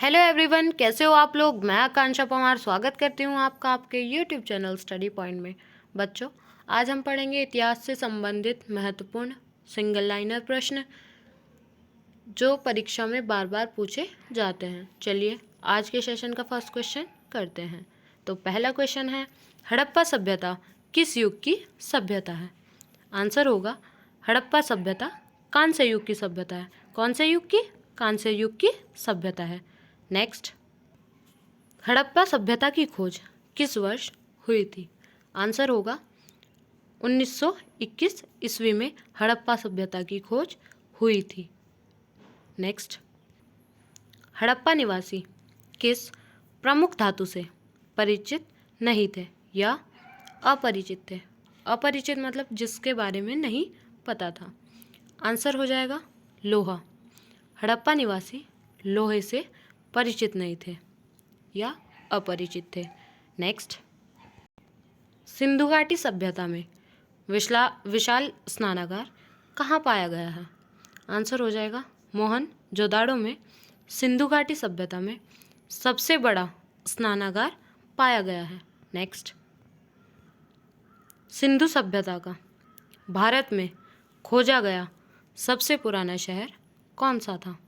Hello everyone, कैसे हो आप लोग। मैं आकांक्षा पवार स्वागत करती हूँ आपका आपके यूट्यूब चैनल स्टडी पॉइंट में। बच्चों, आज हम पढ़ेंगे इतिहास से संबंधित महत्वपूर्ण सिंगल लाइनर प्रश्न जो परीक्षा में बार बार पूछे जाते हैं। चलिए आज के सेशन का फर्स्ट क्वेश्चन करते हैं। तो पहला क्वेश्चन है, हड़प्पा सभ्यता किस युग की सभ्यता है। आंसर होगा हड़प्पा सभ्यता कांस्य युग की सभ्यता है। कौन से युग की? कांस्य युग की सभ्यता है। नेक्स्ट, हड़प्पा सभ्यता की खोज किस वर्ष हुई थी। आंसर होगा 1921 ईस्वी में हड़प्पा सभ्यता की खोज हुई थी। नेक्स्ट, हड़प्पा निवासी किस प्रमुख धातु से परिचित नहीं थे या अपरिचित थे। अपरिचित मतलब जिसके बारे में नहीं पता था। आंसर हो जाएगा लोहा। हड़प्पा निवासी लोहे से परिचित नहीं थे या अपरिचित थे। नेक्स्ट, सिंधु घाटी सभ्यता में विशाल स्नानागार कहाँ पाया गया है। आंसर हो जाएगा मोहनजोदाड़ो में सिंधु घाटी सभ्यता में सबसे बड़ा स्नानागार पाया गया है। नेक्स्ट, सिंधु सभ्यता का भारत में खोजा गया सबसे पुराना शहर कौन सा था।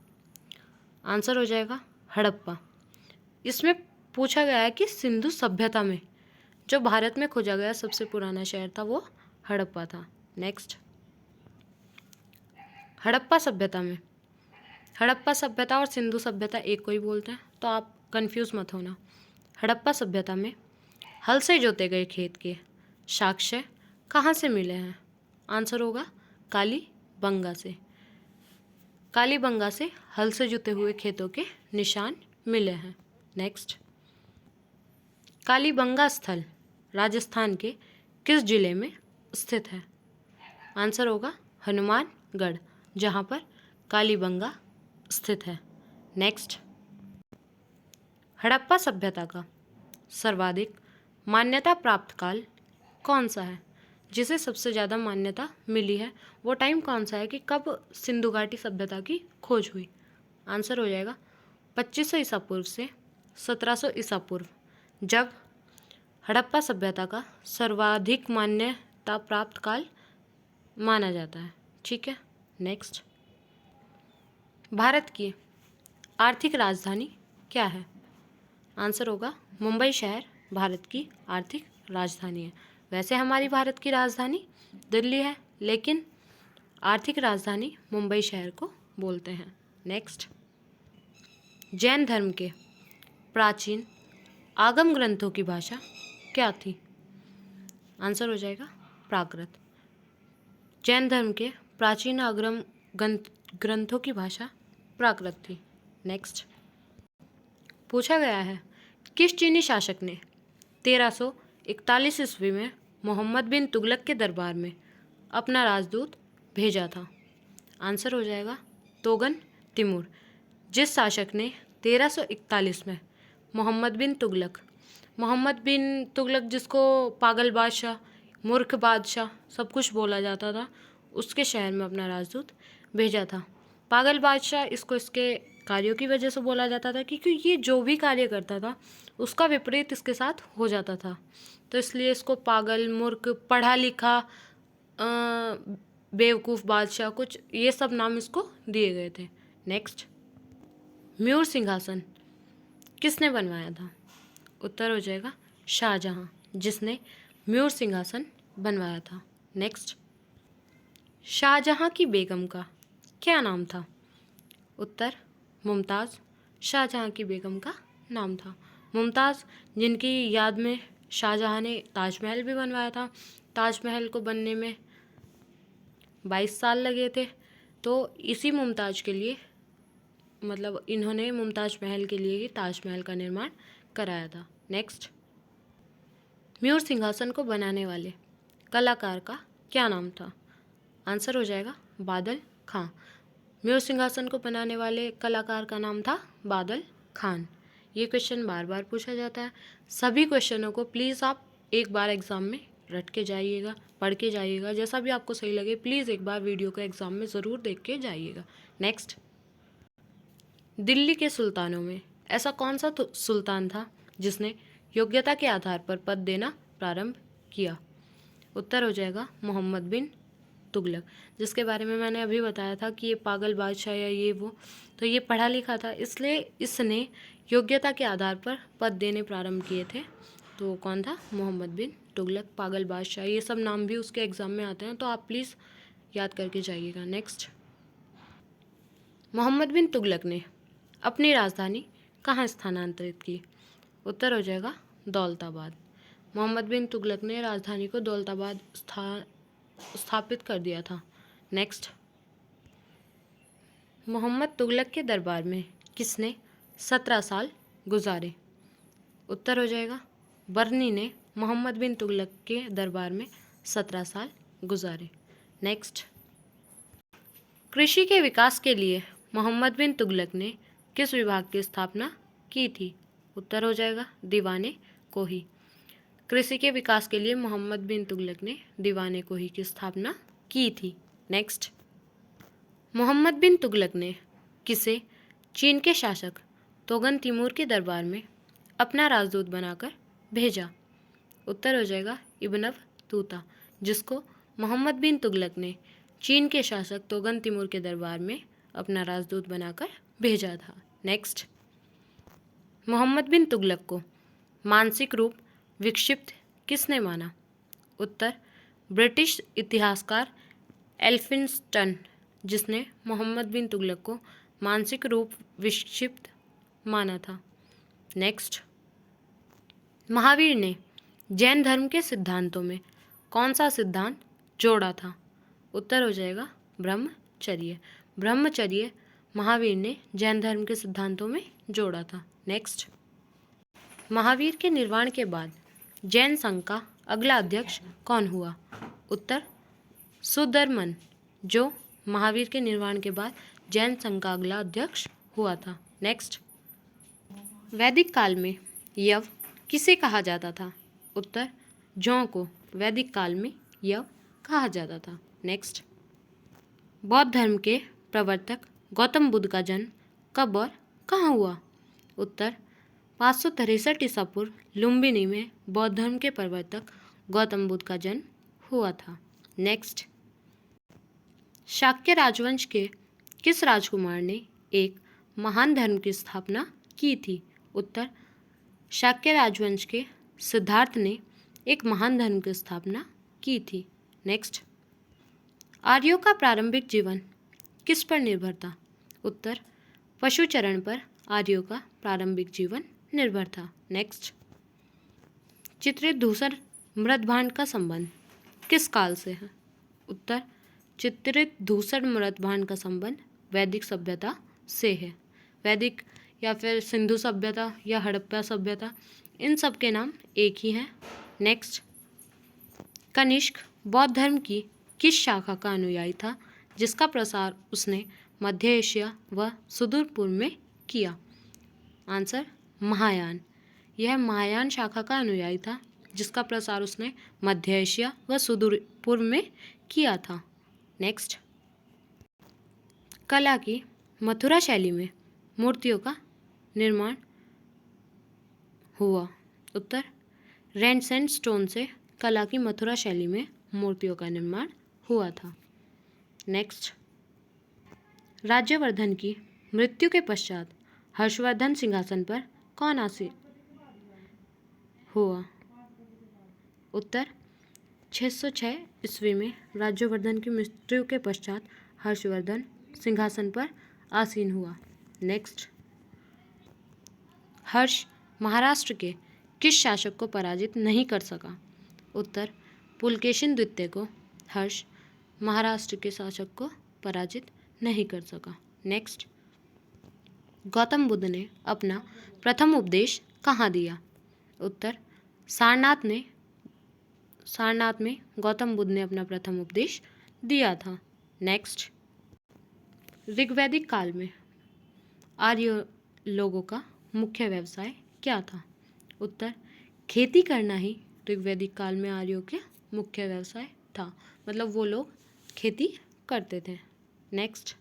आंसर हो जाएगा हड़प्पा। इसमें पूछा गया है कि सिंधु सभ्यता में जो भारत में खोजा गया सबसे पुराना शहर था वो हड़प्पा था। नेक्स्ट, हड़प्पा सभ्यता और सिंधु सभ्यता एक को ही बोलते हैं, तो आप कंफ्यूज मत होना। हड़प्पा सभ्यता में हल से जोते गए खेत के साक्ष्य कहाँ से मिले हैं। आंसर होगा कालीबंगा से। कालीबंगा से हल से जुते हुए खेतों के निशान मिले हैं। नेक्स्ट, कालीबंगा स्थल राजस्थान के किस जिले में स्थित है। आंसर होगा हनुमानगढ़, जहाँ पर कालीबंगा स्थित है। नेक्स्ट, हड़प्पा सभ्यता का सर्वाधिक मान्यता प्राप्त काल कौन सा है। जिसे सबसे ज़्यादा मान्यता मिली है वो टाइम कौन सा है कि कब सिंधु घाटी सभ्यता की खोज हुई। आंसर हो जाएगा 2500 ईसा पूर्व से 1700 ईसा पूर्व, जब हड़प्पा सभ्यता का सर्वाधिक मान्यता प्राप्त काल माना जाता है। ठीक है। नेक्स्ट, भारत की आर्थिक राजधानी क्या है। आंसर होगा मुंबई शहर भारत की आर्थिक राजधानी है। वैसे हमारी भारत की राजधानी दिल्ली है, लेकिन आर्थिक राजधानी मुंबई शहर को बोलते हैं। नेक्स्ट, जैन धर्म के प्राचीन आगम ग्रंथों की भाषा क्या थी। आंसर हो जाएगा प्राकृत। जैन धर्म के प्राचीन आगम ग्रंथों की भाषा प्राकृत थी। नेक्स्ट, पूछा गया है किस चीनी शासक ने 1341 ईस्वी में मोहम्मद बिन तुगलक के दरबार में अपना राजदूत भेजा था। आंसर हो जाएगा तोगन तिमूर। जिस शासक ने 1341 में मोहम्मद बिन तुगलक जिसको पागल बादशाह, मूर्ख बादशाह सब कुछ बोला जाता था, उसके शहर में अपना राजदूत भेजा था। पागल बादशाह इसको इसके कार्यों की वजह से बोला जाता था, क्योंकि ये जो भी कार्य करता था उसका विपरीत इसके साथ हो जाता था, तो इसलिए इसको पागल, मूर्ख, पढ़ा लिखा, बेवकूफ़ बादशाह, कुछ ये सब नाम इसको दिए गए थे। नेक्स्ट, मयूर सिंहासन किसने बनवाया था। उत्तर हो जाएगा शाहजहाँ, जिसने मयूर सिंहासन बनवाया था। नेक्स्ट, शाहजहाँ की बेगम का क्या नाम था। उत्तर मुमताज़ शाहजहाँ की बेगम का नाम था। मुमताज़, जिनकी याद में शाहजहाँ ने ताजमहल भी बनवाया था। ताजमहल को बनने में 22 साल लगे थे, तो इसी मुमताज़ के लिए, मतलब इन्होंने मुमताज़ महल के लिए ही ताजमहल का निर्माण कराया था। नेक्स्ट, मयूर सिंहासन को बनाने वाले कलाकार का क्या नाम था। आंसर हो जाएगा बादल खां। मयूर सिंहासन को बनाने वाले कलाकार का नाम था बादल खान। ये क्वेश्चन बार बार पूछा जाता है। सभी क्वेश्चनों को प्लीज़ आप एक बार एग्ज़ाम में रट के जाइएगा, पढ़ के जाइएगा। जैसा भी आपको सही लगे प्लीज़ एक बार वीडियो को एग्ज़ाम में ज़रूर देख के जाइएगा। नेक्स्ट, दिल्ली के सुल्तानों में ऐसा कौन सा सुल्तान था जिसने योग्यता के आधार पर पद देना प्रारंभ किया? उत्तर हो जाएगा मोहम्मद बिन तुगलक, जिसके बारे में मैंने अभी बताया था कि ये पागल बादशाह या ये वो, तो ये पढ़ा लिखा था, इसलिए इसने योग्यता के आधार पर पद देने प्रारंभ किए थे। तो कौन था? मोहम्मद बिन तुगलक, पागल बादशाह, ये सब नाम भी उसके एग्ज़ाम में आते हैं, तो आप प्लीज़ याद करके जाइएगा। नेक्स्ट, मोहम्मद बिन तुगलक ने अपनी राजधानी कहाँ स्थानांतरित की? उत्तर हो जाएगा दौलताबाद। मोहम्मद बिन तुगलक ने राजधानी को दौलताबाद स्थापित कर दिया था। नेक्स्ट, मोहम्मद तुगलक के दरबार में किसने 17 साल गुजारे? उत्तर हो जाएगा बर्नी ने मोहम्मद बिन तुगलक के दरबार में 17 साल गुजारे। नेक्स्ट, कृषि के विकास के लिए मोहम्मद बिन तुगलक ने किस विभाग की स्थापना की थी? उत्तर हो जाएगा दीवाने कोही। कृषि के विकास के लिए मोहम्मद बिन तुगलक ने दीवाने कोही की स्थापना की थी। नेक्स्ट, मोहम्मद बिन तुगलक ने किसे चीन के शासक तोगन तिमूर के दरबार में अपना राजदूत बनाकर भेजा? उत्तर हो जाएगा इब्न बतूता, जिसको मोहम्मद बिन तुगलक ने चीन के शासक तोगन तिमूर के दरबार में अपना राजदूत बनाकर भेजा था। नेक्स्ट, मोहम्मद बिन तुगलक को मानसिक रूप विक्षिप्त किसने माना? उत्तर ब्रिटिश इतिहासकार एल्फिंस्टन, जिसने मोहम्मद बिन तुगलक को मानसिक रूप विक्षिप्त माना था। नेक्स्ट, महावीर ने जैन धर्म के सिद्धांतों में कौन सा सिद्धांत जोड़ा था? उत्तर हो जाएगा ब्रह्मचर्य। ब्रह्मचर्य महावीर ने जैन धर्म के सिद्धांतों में जोड़ा था। नेक्स्ट, महावीर के निर्वाण के बाद जैन संघ का अगला अध्यक्ष कौन हुआ? उत्तर सुदर्मन, जो महावीर के निर्वाण के बाद जैन संघ का अगला अध्यक्ष हुआ था। नेक्स्ट, वैदिक काल में यव किसे कहा जाता था? उत्तर जौ को वैदिक काल में यव कहा जाता था। नेक्स्ट, बौद्ध धर्म के प्रवर्तक गौतम बुद्ध का जन्म कब और कहाँ हुआ? उत्तर 563 ईसा पूर्व लुम्बिनी में बौद्ध धर्म के प्रवर्तक गौतम बुद्ध का जन्म हुआ था। नेक्स्ट, शाक्य राजवंश के किस राजकुमार ने एक महान धर्म की स्थापना की थी? उत्तर शाक्य राजवंश के सिद्धार्थ ने एक महान धर्म की स्थापना की थी। नेक्स्ट, आर्यों का प्रारंभिक जीवन किस पर निर्भर था? उत्तर पशुचरण पर आर्यों का प्रारंभिक जीवन निर्भर था। नेक्स्ट, चित्रित धूसर मृदभांड का संबंध किस काल से है? उत्तर चित्रित धूसर मृदभांड का संबंध वैदिक सभ्यता से है। वैदिक या फिर सिंधु सभ्यता या हड़प्पा सभ्यता, इन सब के नाम एक ही हैं। नेक्स्ट, कनिष्क बौद्ध धर्म की किस शाखा का अनुयायी था जिसका प्रसार उसने मध्य एशिया व सुदूर पूर्व में किया? आंसर महायान। यह महायान शाखा का अनुयायी था जिसका प्रसार उसने मध्य एशिया व सुदूर पूर्व में किया था। नेक्स्ट, कला की मथुरा शैली में मूर्तियों का निर्माण हुआ? उत्तर रेनेसेंस स्टोन से कला की मथुरा शैली में मूर्तियों का निर्माण हुआ था। नेक्स्ट, राज्यवर्धन की मृत्यु के पश्चात हर्षवर्धन सिंहासन पर कौन आसीन हुआ? उत्तर 606 ईस्वी में राज्यवर्धन की मृत्यु के पश्चात हर्षवर्धन सिंहासन पर आसीन हुआ। नेक्स्ट, हर्ष महाराष्ट्र के किस शासक को पराजित नहीं कर सका? उत्तर पुलकेशिन द्वितीय को हर्ष महाराष्ट्र के शासक को पराजित नहीं कर सका। नेक्स्ट, गौतम बुद्ध ने अपना प्रथम उपदेश कहाँ दिया? उत्तर सारनाथ में गौतम बुद्ध ने अपना प्रथम उपदेश दिया था। नेक्स्ट, ऋग्वैदिक काल में आर्य लोगों का मुख्य व्यवसाय क्या था? उत्तर खेती करना ही ऋग्वैदिक काल में आर्यों के मुख्य व्यवसाय था, मतलब वो लोग खेती करते थे। नेक्स्ट,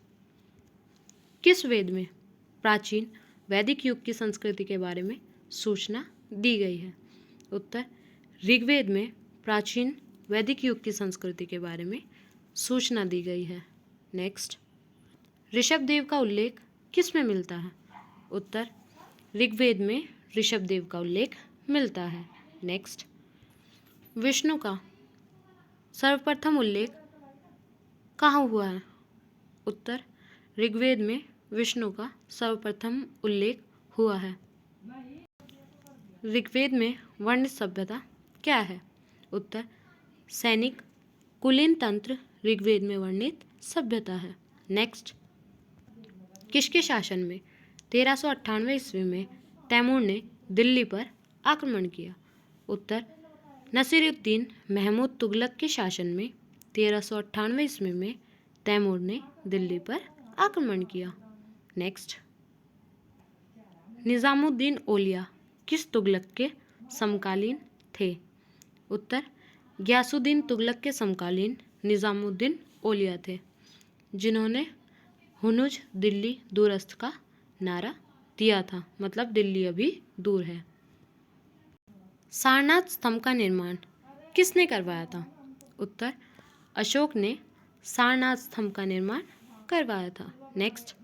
किस वेद में प्राचीन वैदिक युग की संस्कृति के बारे में सूचना दी गई है? उत्तर, ऋग्वेद में प्राचीन वैदिक युग की संस्कृति के बारे में सूचना दी गई है। नेक्स्ट, ऋषभदेव का उल्लेख किस में मिलता है? उत्तर, ऋग्वेद में ऋषभदेव का उल्लेख मिलता है। नेक्स्ट, विष्णु का सर्वप्रथम उल्लेख कहाँ हुआ है? उत्तर, ऋग्वेद में विष्णु का सर्वप्रथम उल्लेख हुआ है। ऋग्वेद में वर्णित सभ्यता क्या है? उत्तर, सैनिक कुलीन तंत्र ऋग्वेद में वर्णित सभ्यता है। नेक्स्ट, किसके शासन में 1398 ईस्वी में तैमूर ने दिल्ली पर आक्रमण किया? उत्तर, नसीरुद्दीन महमूद तुगलक के शासन में 1398 ईस्वी में तैमूर ने दिल्ली पर आक्रमण किया। नेक्स्ट, निज़ामुद्दीन औलिया किस तुगलक के समकालीन थे? उत्तर, गयासुद्दीन तुगलक के समकालीन निज़ामुद्दीन औलिया थे, जिन्होंने हुनुज दिल्ली दूरस्थ का नारा दिया था, मतलब दिल्ली अभी दूर है। सारनाथ स्तंभ का निर्माण किसने करवाया था? उत्तर, अशोक ने सारनाथ स्तंभ का निर्माण करवाया था। नेक्स्ट,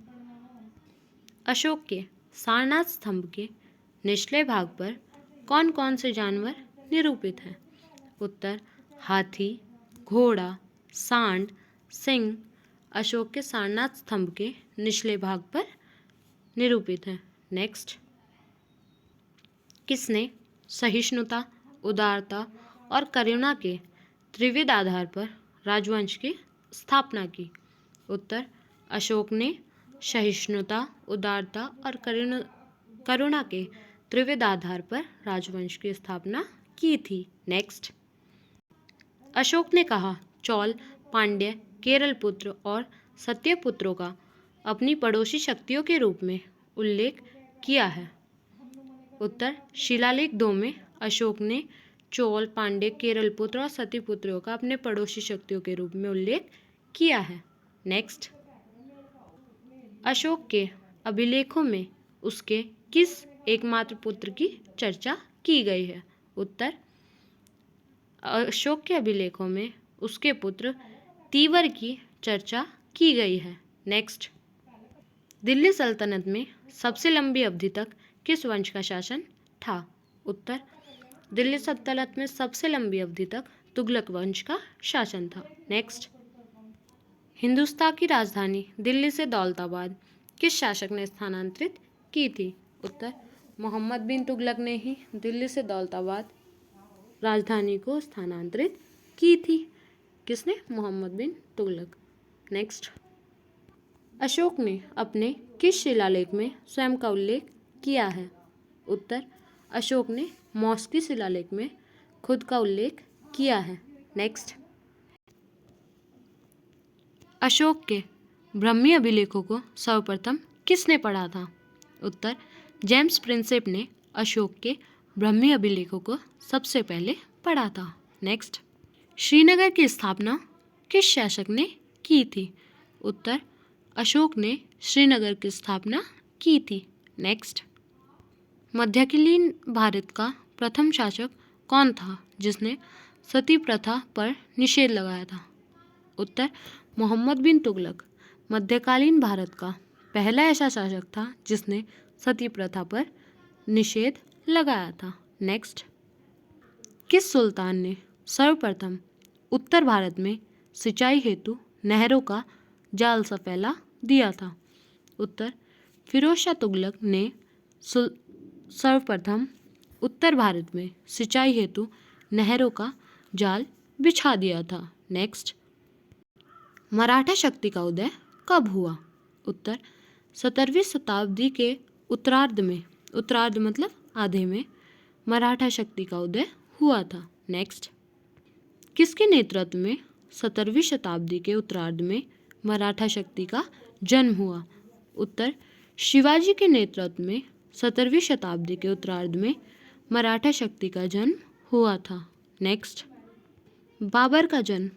अशोक के सारनाथ स्तंभ के निचले भाग पर कौन कौन से जानवर निरूपित हैं? उत्तर, हाथी, घोड़ा, सांड, सिंह अशोक के सारनाथ स्तंभ के निचले भाग पर निरूपित है। नेक्स्ट, किसने सहिष्णुता, उदारता और करुणा के त्रिविध आधार पर राजवंश की स्थापना की? उत्तर, अशोक ने सहिष्णुता, उदारता और करुणा के त्रिविध आधार पर राजवंश की स्थापना की थी। नेक्स्ट, अशोक ने कहा चोल, पांड्य, केरलपुत्र और सत्यपुत्रों का अपनी पड़ोसी शक्तियों के रूप में उल्लेख किया है? उत्तर, शिलालेख 2 में अशोक ने चोल, पांड्य, केरलपुत्र और सत्यपुत्रों का अपने पड़ोसी शक्तियों के रूप में उल्लेख किया है। नेक्स्ट, अशोक के अभिलेखों में उसके किस एकमात्र पुत्र की चर्चा की गई है? उत्तर, अशोक के अभिलेखों में उसके पुत्र तीवर की चर्चा की गई है। नेक्स्ट, दिल्ली सल्तनत में सबसे लंबी अवधि तक किस वंश का शासन था? उत्तर, दिल्ली सल्तनत में सबसे लंबी अवधि तक तुगलक वंश का शासन था। नेक्स्ट, हिंदुस्तान की राजधानी दिल्ली से दौलताबाद किस शासक ने स्थानांतरित की थी? उत्तर, मोहम्मद बिन तुगलक ने ही दिल्ली से दौलताबाद राजधानी को स्थानांतरित की थी। किसने? मोहम्मद बिन तुगलक। नेक्स्ट, अशोक ने अपने किस शिलालेख में स्वयं का उल्लेख किया है? उत्तर, अशोक ने मौस्की शिलालेख में खुद का उल्लेख किया है। नेक्स्ट, अशोक के ब्रह्मी अभिलेखों को सर्वप्रथम किसने पढ़ा था? उत्तर, जेम्स प्रिंसेप ने अशोक के ब्रह्मी अभिलेखों को सबसे पहले पढ़ा था। नेक्स्ट, श्रीनगर की स्थापना किस शासक ने की थी? उत्तर, अशोक ने श्रीनगर की स्थापना की थी। नेक्स्ट, मध्यकालीन भारत का प्रथम शासक कौन था जिसने सती प्रथा पर निषेध लगाया था? उत्तर, मोहम्मद बिन तुगलक मध्यकालीन भारत का पहला ऐसा शासक था जिसने सती प्रथा पर निषेध लगाया था। नेक्स्ट, किस सुल्तान ने सर्वप्रथम उत्तर भारत में सिंचाई हेतु नहरों का जाल सफेला दिया था? उत्तर, फिरोज शाह तुगलक ने सर्वप्रथम उत्तर भारत में सिंचाई हेतु नहरों का जाल बिछा दिया था। नेक्स्ट, मराठा शक्ति का उदय कब हुआ? उत्तर, 17वीं शताब्दी के उत्तरार्ध में, उत्तरार्ध मतलब आधे में, मराठा शक्ति का उदय हुआ था। नेक्स्ट, किसके नेतृत्व में 17वीं शताब्दी के उत्तरार्ध में मराठा शक्ति का जन्म हुआ? उत्तर, शिवाजी के नेतृत्व में 17वीं शताब्दी के उत्तरार्ध में मराठा शक्ति का जन्म हुआ था। नेक्स्ट, बाबर का जन्म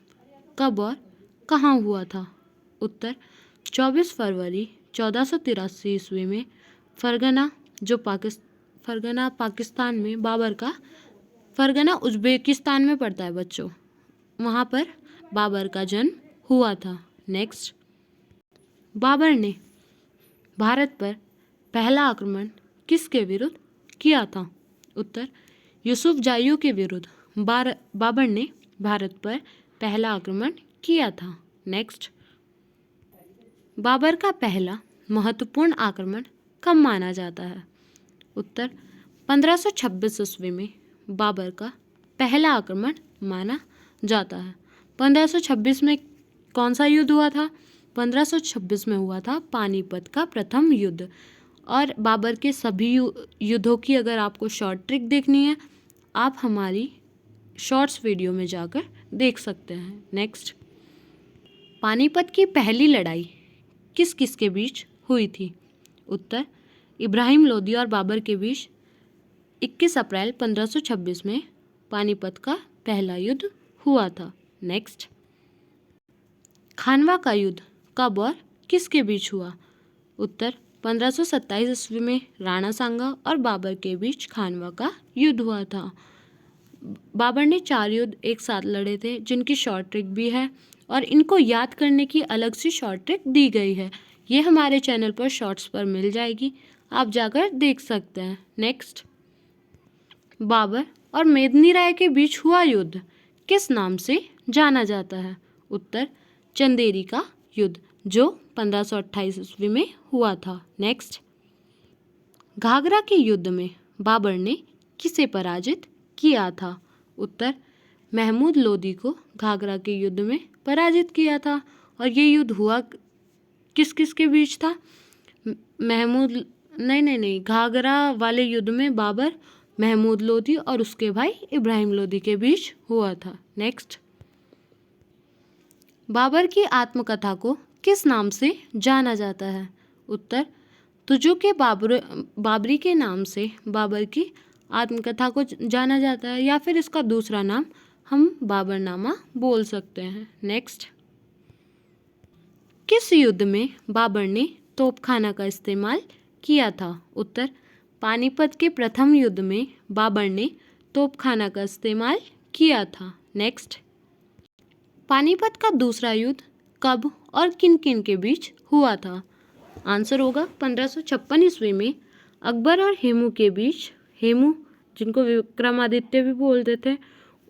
कब और कहाँ हुआ था? उत्तर, 24 फरवरी 1483 ईस्वी में फरगना फरगना पाकिस्तान में बाबर का, फरगना उज़्बेकिस्तान में पड़ता है बच्चों, वहाँ पर बाबर का जन्म हुआ था। नेक्स्ट, बाबर ने भारत पर पहला आक्रमण किसके विरुद्ध किया था? उत्तर, यूसुफजाइयों के विरुद्ध बाबर ने भारत पर पहला आक्रमण किया था। नेक्स्ट, बाबर का पहला महत्वपूर्ण आक्रमण कब माना जाता है? उत्तर, 1526 ईस्वी में बाबर का पहला आक्रमण माना जाता है। 1526 में कौन सा युद्ध हुआ था? 1526 में हुआ था पानीपत का प्रथम युद्ध। और बाबर के सभी युद्धों की अगर आपको शॉर्ट ट्रिक देखनी है, आप हमारी शॉर्ट्स वीडियो में जाकर देख सकते हैं। नेक्स्ट, पानीपत की पहली लड़ाई किस किस के बीच हुई थी? उत्तर, इब्राहिम लोदी और बाबर के बीच 21 अप्रैल 1526 में पानीपत का पहला युद्ध हुआ था। नेक्स्ट, खानवा का युद्ध कब और किसके बीच हुआ? उत्तर, 1527 ईस्वी में राणा सांगा और बाबर के बीच खानवा का युद्ध हुआ था। बाबर ने 4 युद्ध एक साथ लड़े थे, जिनकी शॉर्ट ट्रिक भी है और इनको याद करने की अलग सी शॉर्ट ट्रिक दी गई है। ये हमारे चैनल पर शॉर्ट्स पर मिल जाएगी, आप जाकर देख सकते हैं। नेक्स्ट, बाबर और मेदिनी राय के बीच हुआ युद्ध किस नाम से जाना जाता है? उत्तर, चंदेरी का युद्ध, जो 1528 ईस्वी में हुआ था। नेक्स्ट, घाघरा के युद्ध में बाबर ने किसे पराजित किया था? उत्तर, महमूद लोदी को घाघरा के युद्ध में पराजित किया था। और ये युद्ध हुआ किस किस के बीच था? घाघरा वाले युद्ध में बाबर, महमूद लोदी और उसके भाई इब्राहिम लोदी के बीच हुआ था। नेक्स्ट, बाबर की आत्मकथा को किस नाम से जाना जाता है? उत्तर, तुजो के बाबरी के नाम से बाबर की आत्मकथा को जाना जाता है, या फिर इसका दूसरा नाम हम बाबरनामा बोल सकते हैं। नेक्स्ट, किस युद्ध में बाबर ने तोपखाना का इस्तेमाल किया था? उत्तर, पानीपत के प्रथम युद्ध में बाबर ने तोपखाना का इस्तेमाल किया था। नेक्स्ट, पानीपत का दूसरा युद्ध कब और किन किन के बीच हुआ था? आंसर होगा 1556 ईस्वी में अकबर और हेमू के बीच, हेमू जिनको विक्रमादित्य भी बोलते थे,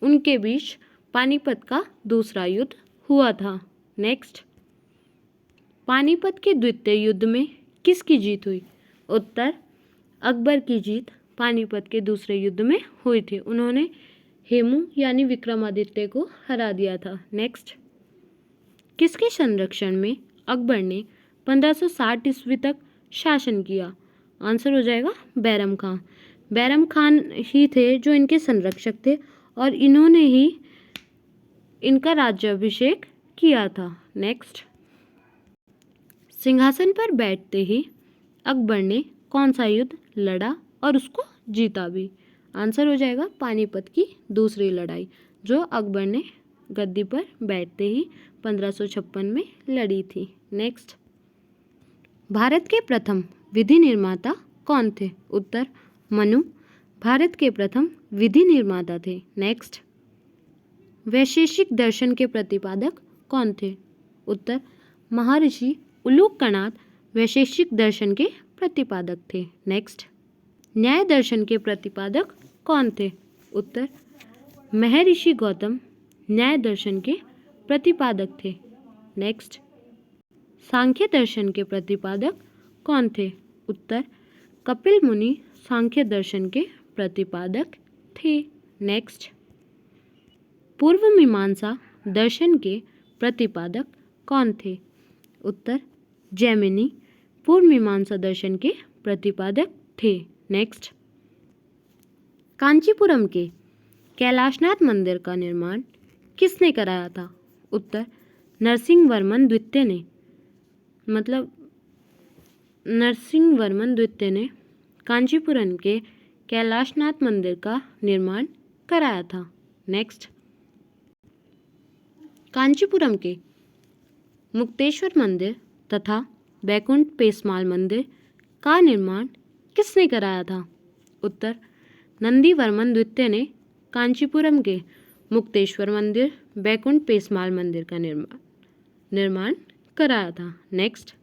उनके बीच पानीपत का दूसरा युद्ध हुआ था। नेक्स्ट, पानीपत के द्वितीय युद्ध में किसकी जीत हुई? उत्तर, अकबर की जीत पानीपत के दूसरे युद्ध में हुई थी। उन्होंने हेमू यानी विक्रमादित्य को हरा दिया था। नेक्स्ट, किसके संरक्षण में अकबर ने 1560 ईस्वी तक शासन किया? आंसर हो जाएगा बैरम खान। बैरम खान ही थे जो इनके संरक्षक थे और इन्होंने ही इनका राज्याभिषेक किया था। नेक्स्ट, सिंहासन पर बैठते ही अकबर ने कौन सा युद्ध लड़ा और उसको जीता भी? आंसर हो जाएगा पानीपत की दूसरी लड़ाई, जो अकबर ने गद्दी पर बैठते ही 1556 में लड़ी थी। नेक्स्ट, भारत के प्रथम विधि निर्माता कौन थे? उत्तर, मनु भारत के प्रथम विधि निर्माता थे। नेक्स्ट, वैशेषिक दर्शन के प्रतिपादक कौन थे? उत्तर, महर्षि उलूकनाथ वैशेषिक दर्शन के प्रतिपादक थे। नेक्स्ट, न्याय दर्शन के प्रतिपादक कौन थे? उत्तर, महर्षि गौतम न्याय दर्शन के प्रतिपादक थे। नेक्स्ट, सांख्य दर्शन के प्रतिपादक कौन थे? उत्तर, कपिल मुनि सांख्य दर्शन के प्रतिपादक थे। नेक्स्ट, पूर्व मीमांसा दर्शन के प्रतिपादक कौन थे? उत्तर, जैमिनी पूर्व मीमांसा दर्शन के प्रतिपादक थे। नेक्स्ट, कांचीपुरम के कैलाशनाथ मंदिर का निर्माण किसने कराया था? उत्तर, नरसिंहवर्मन द्वितीय ने, नरसिंहवर्मन द्वितीय ने कांचीपुरम के कैलाशनाथ मंदिर का निर्माण कराया था। नेक्स्ट, कांचीपुरम के मुक्तेश्वर मंदिर तथा बैकुंठ पेसमाल मंदिर का निर्माण किसने कराया था? उत्तर, नंदीवर्मन द्वितीय ने कांचीपुरम के मुक्तेश्वर मंदिर, बैकुंठ पेसमाल मंदिर का निर्माण कराया था। नेक्स्ट,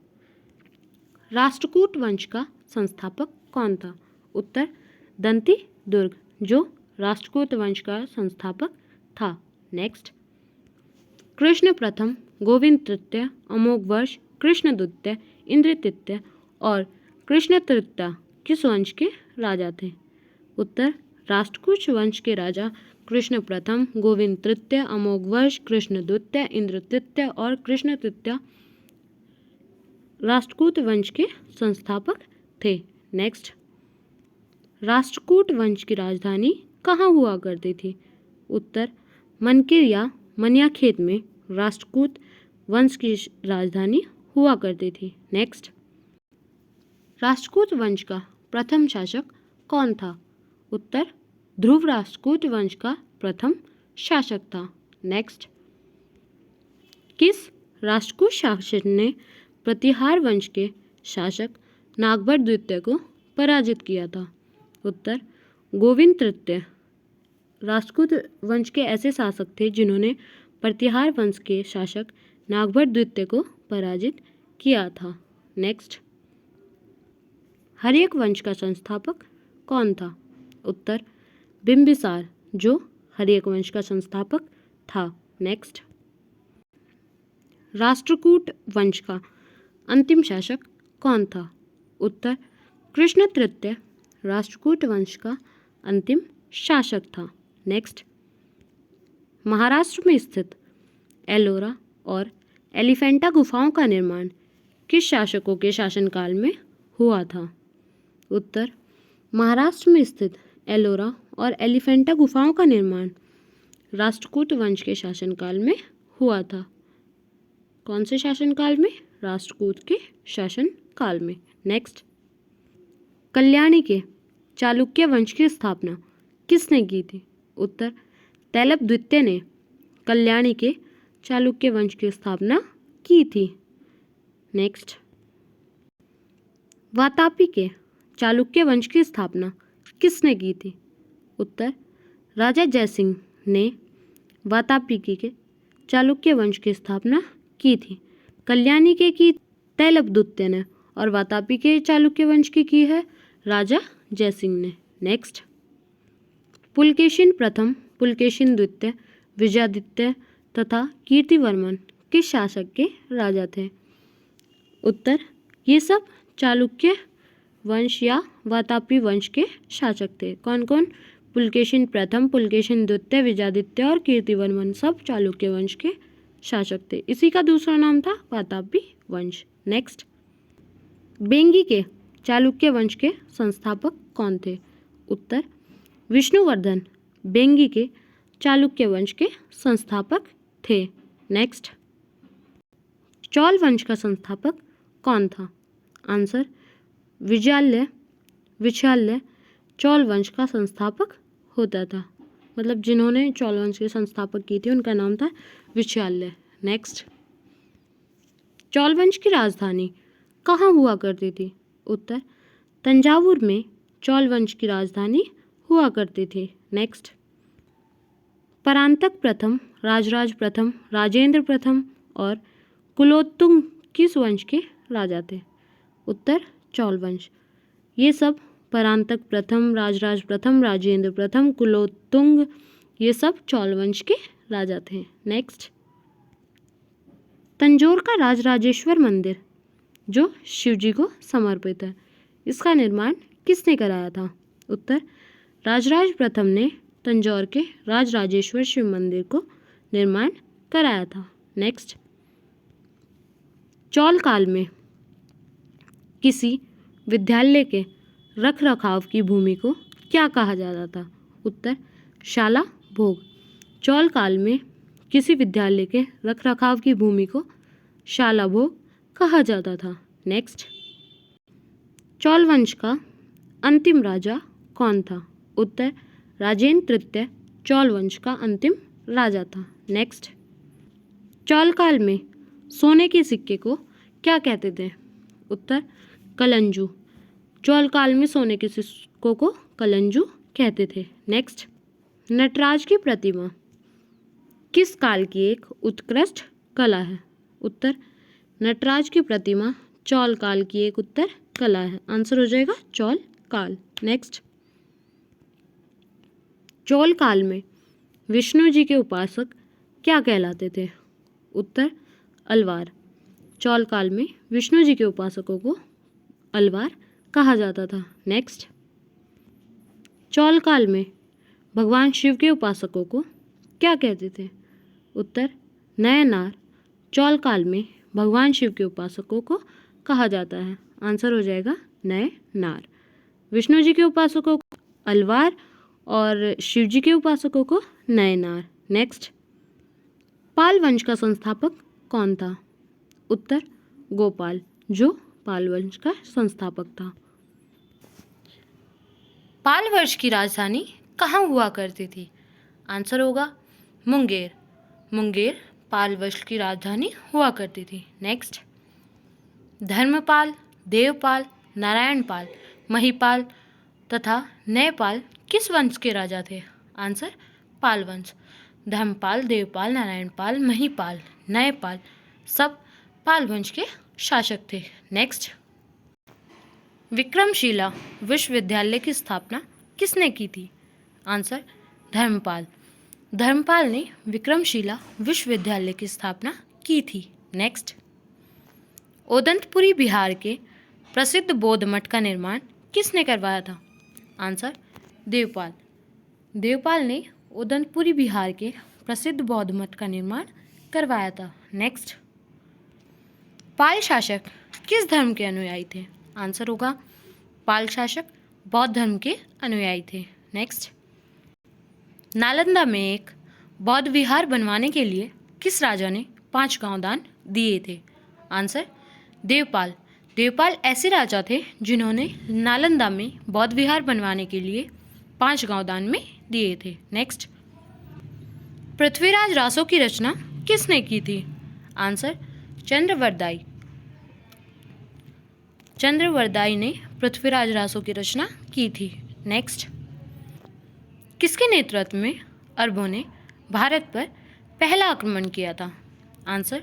राष्ट्रकूट वंश का संस्थापक कौन था? उत्तर, दंती दुर्ग, जो राष्ट्रकूट वंश का संस्थापक था। नेक्स्ट, कृष्ण प्रथम, गोविंद तृतीय, अमोघ वर्ष, कृष्ण द्वितीय, इंद्र तृतीय और कृष्ण तृतीय किस वंश के राजा थे? उत्तर, राष्ट्रकूट वंश के राजा कृष्ण प्रथम, गोविंद तृतीय, अमोघ वर्ष, कृष्ण द्वितीय, इंद्र तृतीय और कृष्ण तृतीय राष्ट्रकूट वंश के संस्थापक थे। नेक्स्ट, राष्ट्रकूट वंश की राजधानी कहाँ हुआ करती थी? उत्तर, मनकिर या मनियाखेत में राष्ट्रकूट वंश की राजधानी हुआ करती थी। नेक्स्ट, राष्ट्रकूट वंश का प्रथम शासक कौन था? उत्तर, ध्रुव राष्ट्रकूट वंश का प्रथम शासक था। नेक्स्ट, किस राष्ट्रकूट शासक ने प्रतिहार वंश के शासक नागभट्ट द्वितीय को पराजित किया था? उत्तर, गोविंद तृतीय। राष्ट्रकूट वंश के ऐसे शासक थे जिन्होंने प्रतिहार वंश के शासक नागभट्ट द्वितीय को पराजित किया था। नेक्स्ट, हर्यक वंश का संस्थापक कौन था? उत्तर, बिंबिसार, जो हर्यक वंश का संस्थापक था। नेक्स्ट, राष्ट्रकूट वंश का अंतिम शासक कौन था? उत्तर, कृष्ण तृतीय राष्ट्रकूट वंश का अंतिम शासक था। नेक्स्ट, महाराष्ट्र में स्थित एलोरा और एलिफेंटा गुफाओं का निर्माण किस शासकों के शासनकाल में हुआ था? उत्तर, महाराष्ट्र में स्थित एलोरा और एलिफेंटा गुफाओं का निर्माण राष्ट्रकूट वंश के शासनकाल में हुआ था। कौन से शासनकाल में? राष्ट्रकूट के शासनकाल में। नेक्स्ट, कल्याणी के चालुक्य वंश की स्थापना किसने की थी? उत्तर, तैलप द्वितीय ने कल्याणी के चालुक्य वंश की स्थापना की थी। नेक्स्ट, वातापी के चालुक्य वंश की स्थापना किसने की थी? उत्तर, राजा जयसिंह ने वातापी के चालुक्य वंश की स्थापना की थी। कल्याणी के की तैलप द्वितीय ने और वातापी के चालुक्य वंश की है राजा जयसिंह ने। नेक्स्ट, पुलकेशिन प्रथम, पुलकेशिन द्वितीय, विजयादित्य तथा कीर्तिवर्मन किस शासक के राजा थे? उत्तर, ये सब चालुक्य वंश या वातापी वंश के शासक थे। कौन कौन? पुलकेशिन प्रथम, पुलकेशिन द्वितीय, विजयादित्य और कीर्तिवर्मन सब चालुक्य वंश के शासक थे। इसी का दूसरा नाम था वातापी वंश। नेक्स्ट, बेंगी के चालुक्य वंश के संस्थापक कौन थे? उत्तर, विष्णुवर्धन बेंगी के चालुक्य वंश के संस्थापक थे। नेक्स्ट, चौल वंश का संस्थापक कौन था? आंसर, विशाल्य चौल वंश का संस्थापक होता था। मतलब जिन्होंने चौल वंश के संस्थापक की थी उनका नाम था विशाल्य। नेक्स्ट, चौल वंश की राजधानी कहाँ हुआ करती थी? उत्तर, तंजावुर में चौल वंश की राजधानी हुआ करती थी। नेक्स्ट, परांतक प्रथम, राजराज प्रथम, राजेंद्र प्रथम और कुलोत्तुंग किस वंश के राजा थे? उत्तर, चौल वंश। ये सब परांतक प्रथम, राजराज प्रथम, राजेंद्र प्रथम, कुलोत्तुंग ये सब चौल वंश के राजा थे। नेक्स्ट, तंजौर का राजराजेश्वर मंदिर जो शिवजी को समर्पित है, इसका निर्माण किसने कराया था? उत्तर, राजराज प्रथम ने तंजौर के राजराजेश्वर शिव मंदिर को निर्माण कराया था। नेक्स्ट, चौल काल में किसी विद्यालय के रख रखाव की भूमि को क्या कहा जाता था? उत्तर, शाला भोग। चौल काल में किसी विद्यालय के रख रखाव की भूमि को शाला भोग कहा जाता था। नेक्स्ट, चौल वंश का अंतिम राजा कौन था? उत्तर, राजेंद्र तृतीय चौल वंश का अंतिम राजा था। नेक्स्ट, चौल काल में सोने के सिक्के को क्या कहते थे? उत्तर, कलंजू। चौल काल में सोने के सिक्कों को कलंजू कहते थे। नेक्स्ट, नटराज की प्रतिमा किस काल की एक उत्कृष्ट कला है? उत्तर, नटराज की प्रतिमा चौल काल की एक उत्तर कला है। आंसर हो जाएगा चौल काल। नेक्स्ट, चौल काल में विष्णु जी के उपासक क्या कहलाते थे? उत्तर, अलवार। चौल काल में विष्णु जी के उपासकों को अलवार कहा जाता था। नेक्स्ट, चौल काल में भगवान शिव के उपासकों को क्या कहते थे? उत्तर, नयनार। चौल काल में भगवान शिव के उपासकों को कहा जाता है। आंसर हो जाएगा नयनार। विष्णु जी के उपासकों को अलवार और शिव जी के उपासकों को नयनार। नेक्स्ट, पाल वंश का संस्थापक कौन था? उत्तर, गोपाल, जो पाल वंश का संस्थापक था। पाल वंश की राजधानी कहाँ हुआ करती थी? आंसर होगा मुंगेर। मुंगेर पाल वंश की राजधानी हुआ करती थी। नेक्स्ट, धर्मपाल, देवपाल, नारायणपाल, महिपाल तथा नयपाल किस वंश के राजा थे? आंसर, पाल वंश। धर्मपाल, देवपाल, नारायणपाल, महिपाल, नयपाल सब पाल वंश के शासक थे। नेक्स्ट, विक्रमशिला विश्वविद्यालय की स्थापना किसने की थी? आंसर, धर्मपाल। धर्मपाल ने विक्रमशिला विश्वविद्यालय की स्थापना की थी। नेक्स्ट, ओदंतपुरी बिहार के प्रसिद्ध बौद्ध मठ का निर्माण किसने करवाया था? आंसर, देवपाल। देवपाल ने ओदंतपुरी बिहार के प्रसिद्ध बौद्ध मठ का निर्माण करवाया था। नेक्स्ट, पाल शासक किस धर्म के अनुयायी थे? आंसर होगा पाल शासक बौद्ध धर्म के अनुयायी थे। नेक्स्ट, नालंदा में एक बौद्ध विहार बनवाने के लिए किस राजा ने 5 गांव दान दिए थे? आंसर, देवपाल। देवपाल ऐसे राजा थे जिन्होंने नालंदा में बौद्ध विहार बनवाने के लिए 5 गांव दान में दिए थे। नेक्स्ट, पृथ्वीराज रासो की रचना किसने की थी? आंसर, चंद्रवरदाई। चंद्रवरदाई ने पृथ्वीराज रासो की रचना की थी। नेक्स्ट, किसके नेतृत्व में अरबों ने भारत पर पहला आक्रमण किया था? आंसर,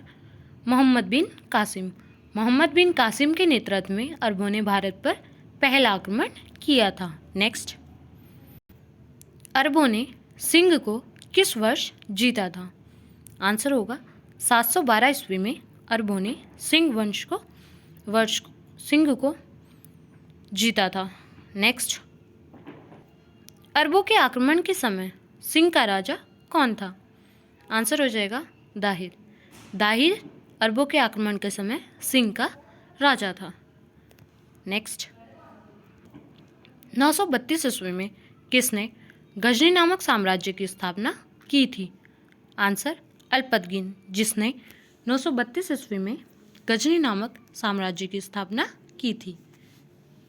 मोहम्मद बिन कासिम। मोहम्मद बिन कासिम के नेतृत्व में अरबों ने भारत पर पहला आक्रमण किया था। नेक्स्ट, अरबों ने सिंह को किस वर्ष जीता था? आंसर होगा 712 ईस्वी में अरबों ने सिंह को जीता था। नेक्स्ट, अरबों के आक्रमण के समय सिंह का राजा कौन था? आंसर हो जाएगा दाहिर। दाहिर अरबों के आक्रमण के समय सिंह का राजा था। नेक्स्ट, 932 ईस्वी में किसने गजनी नामक साम्राज्य की स्थापना की थी? आंसर, अल्पतगीन, जिसने 932 ईस्वी में गजनी नामक साम्राज्य की स्थापना की थी।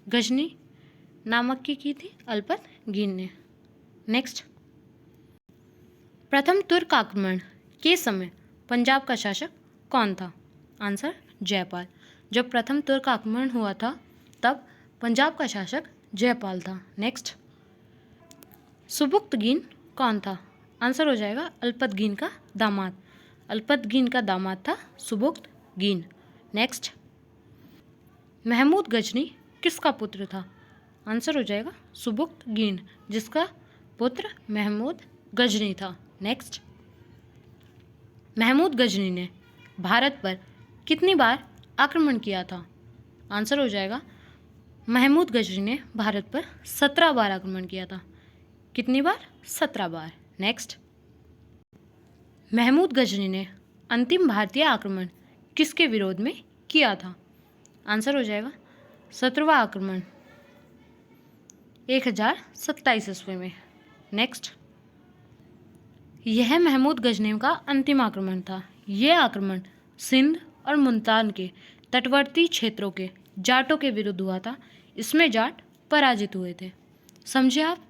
गजनी नामक की थी अल्पतगीन ने। नेक्स्ट, प्रथम तुर्क आक्रमण के समय पंजाब का शासक कौन था? आंसर, जयपाल। जब प्रथम तुर्क आक्रमण हुआ था तब पंजाब का शासक जयपाल था। नेक्स्ट, सुबुक्तगीन कौन था? आंसर हो जाएगा अल्पतगीन का दामाद। अल्पतगीन का दामाद था सुबुक्तगीन। नेक्स्ट, महमूद गजनी किसका पुत्र था? आंसर हो जाएगा सुबुक्तगीन, जिसका पुत्र महमूद गजनी था। नेक्स्ट, महमूद गजनी ने भारत पर कितनी बार आक्रमण किया था? आंसर हो जाएगा महमूद गजनी ने भारत पर 17 बार आक्रमण किया था। कितनी बार? 17 बार। नेक्स्ट, महमूद गजनी ने अंतिम भारतीय आक्रमण किसके विरोध में किया था? आंसर हो जाएगा 17वां आक्रमण 1027 ईस्वी में। नेक्स्ट, यह महमूद गजनी का अंतिम आक्रमण था। यह आक्रमण सिंध और मुल्तान के तटवर्ती क्षेत्रों के जाटों के विरुद्ध हुआ था। इसमें जाट पराजित हुए थे। समझे आप?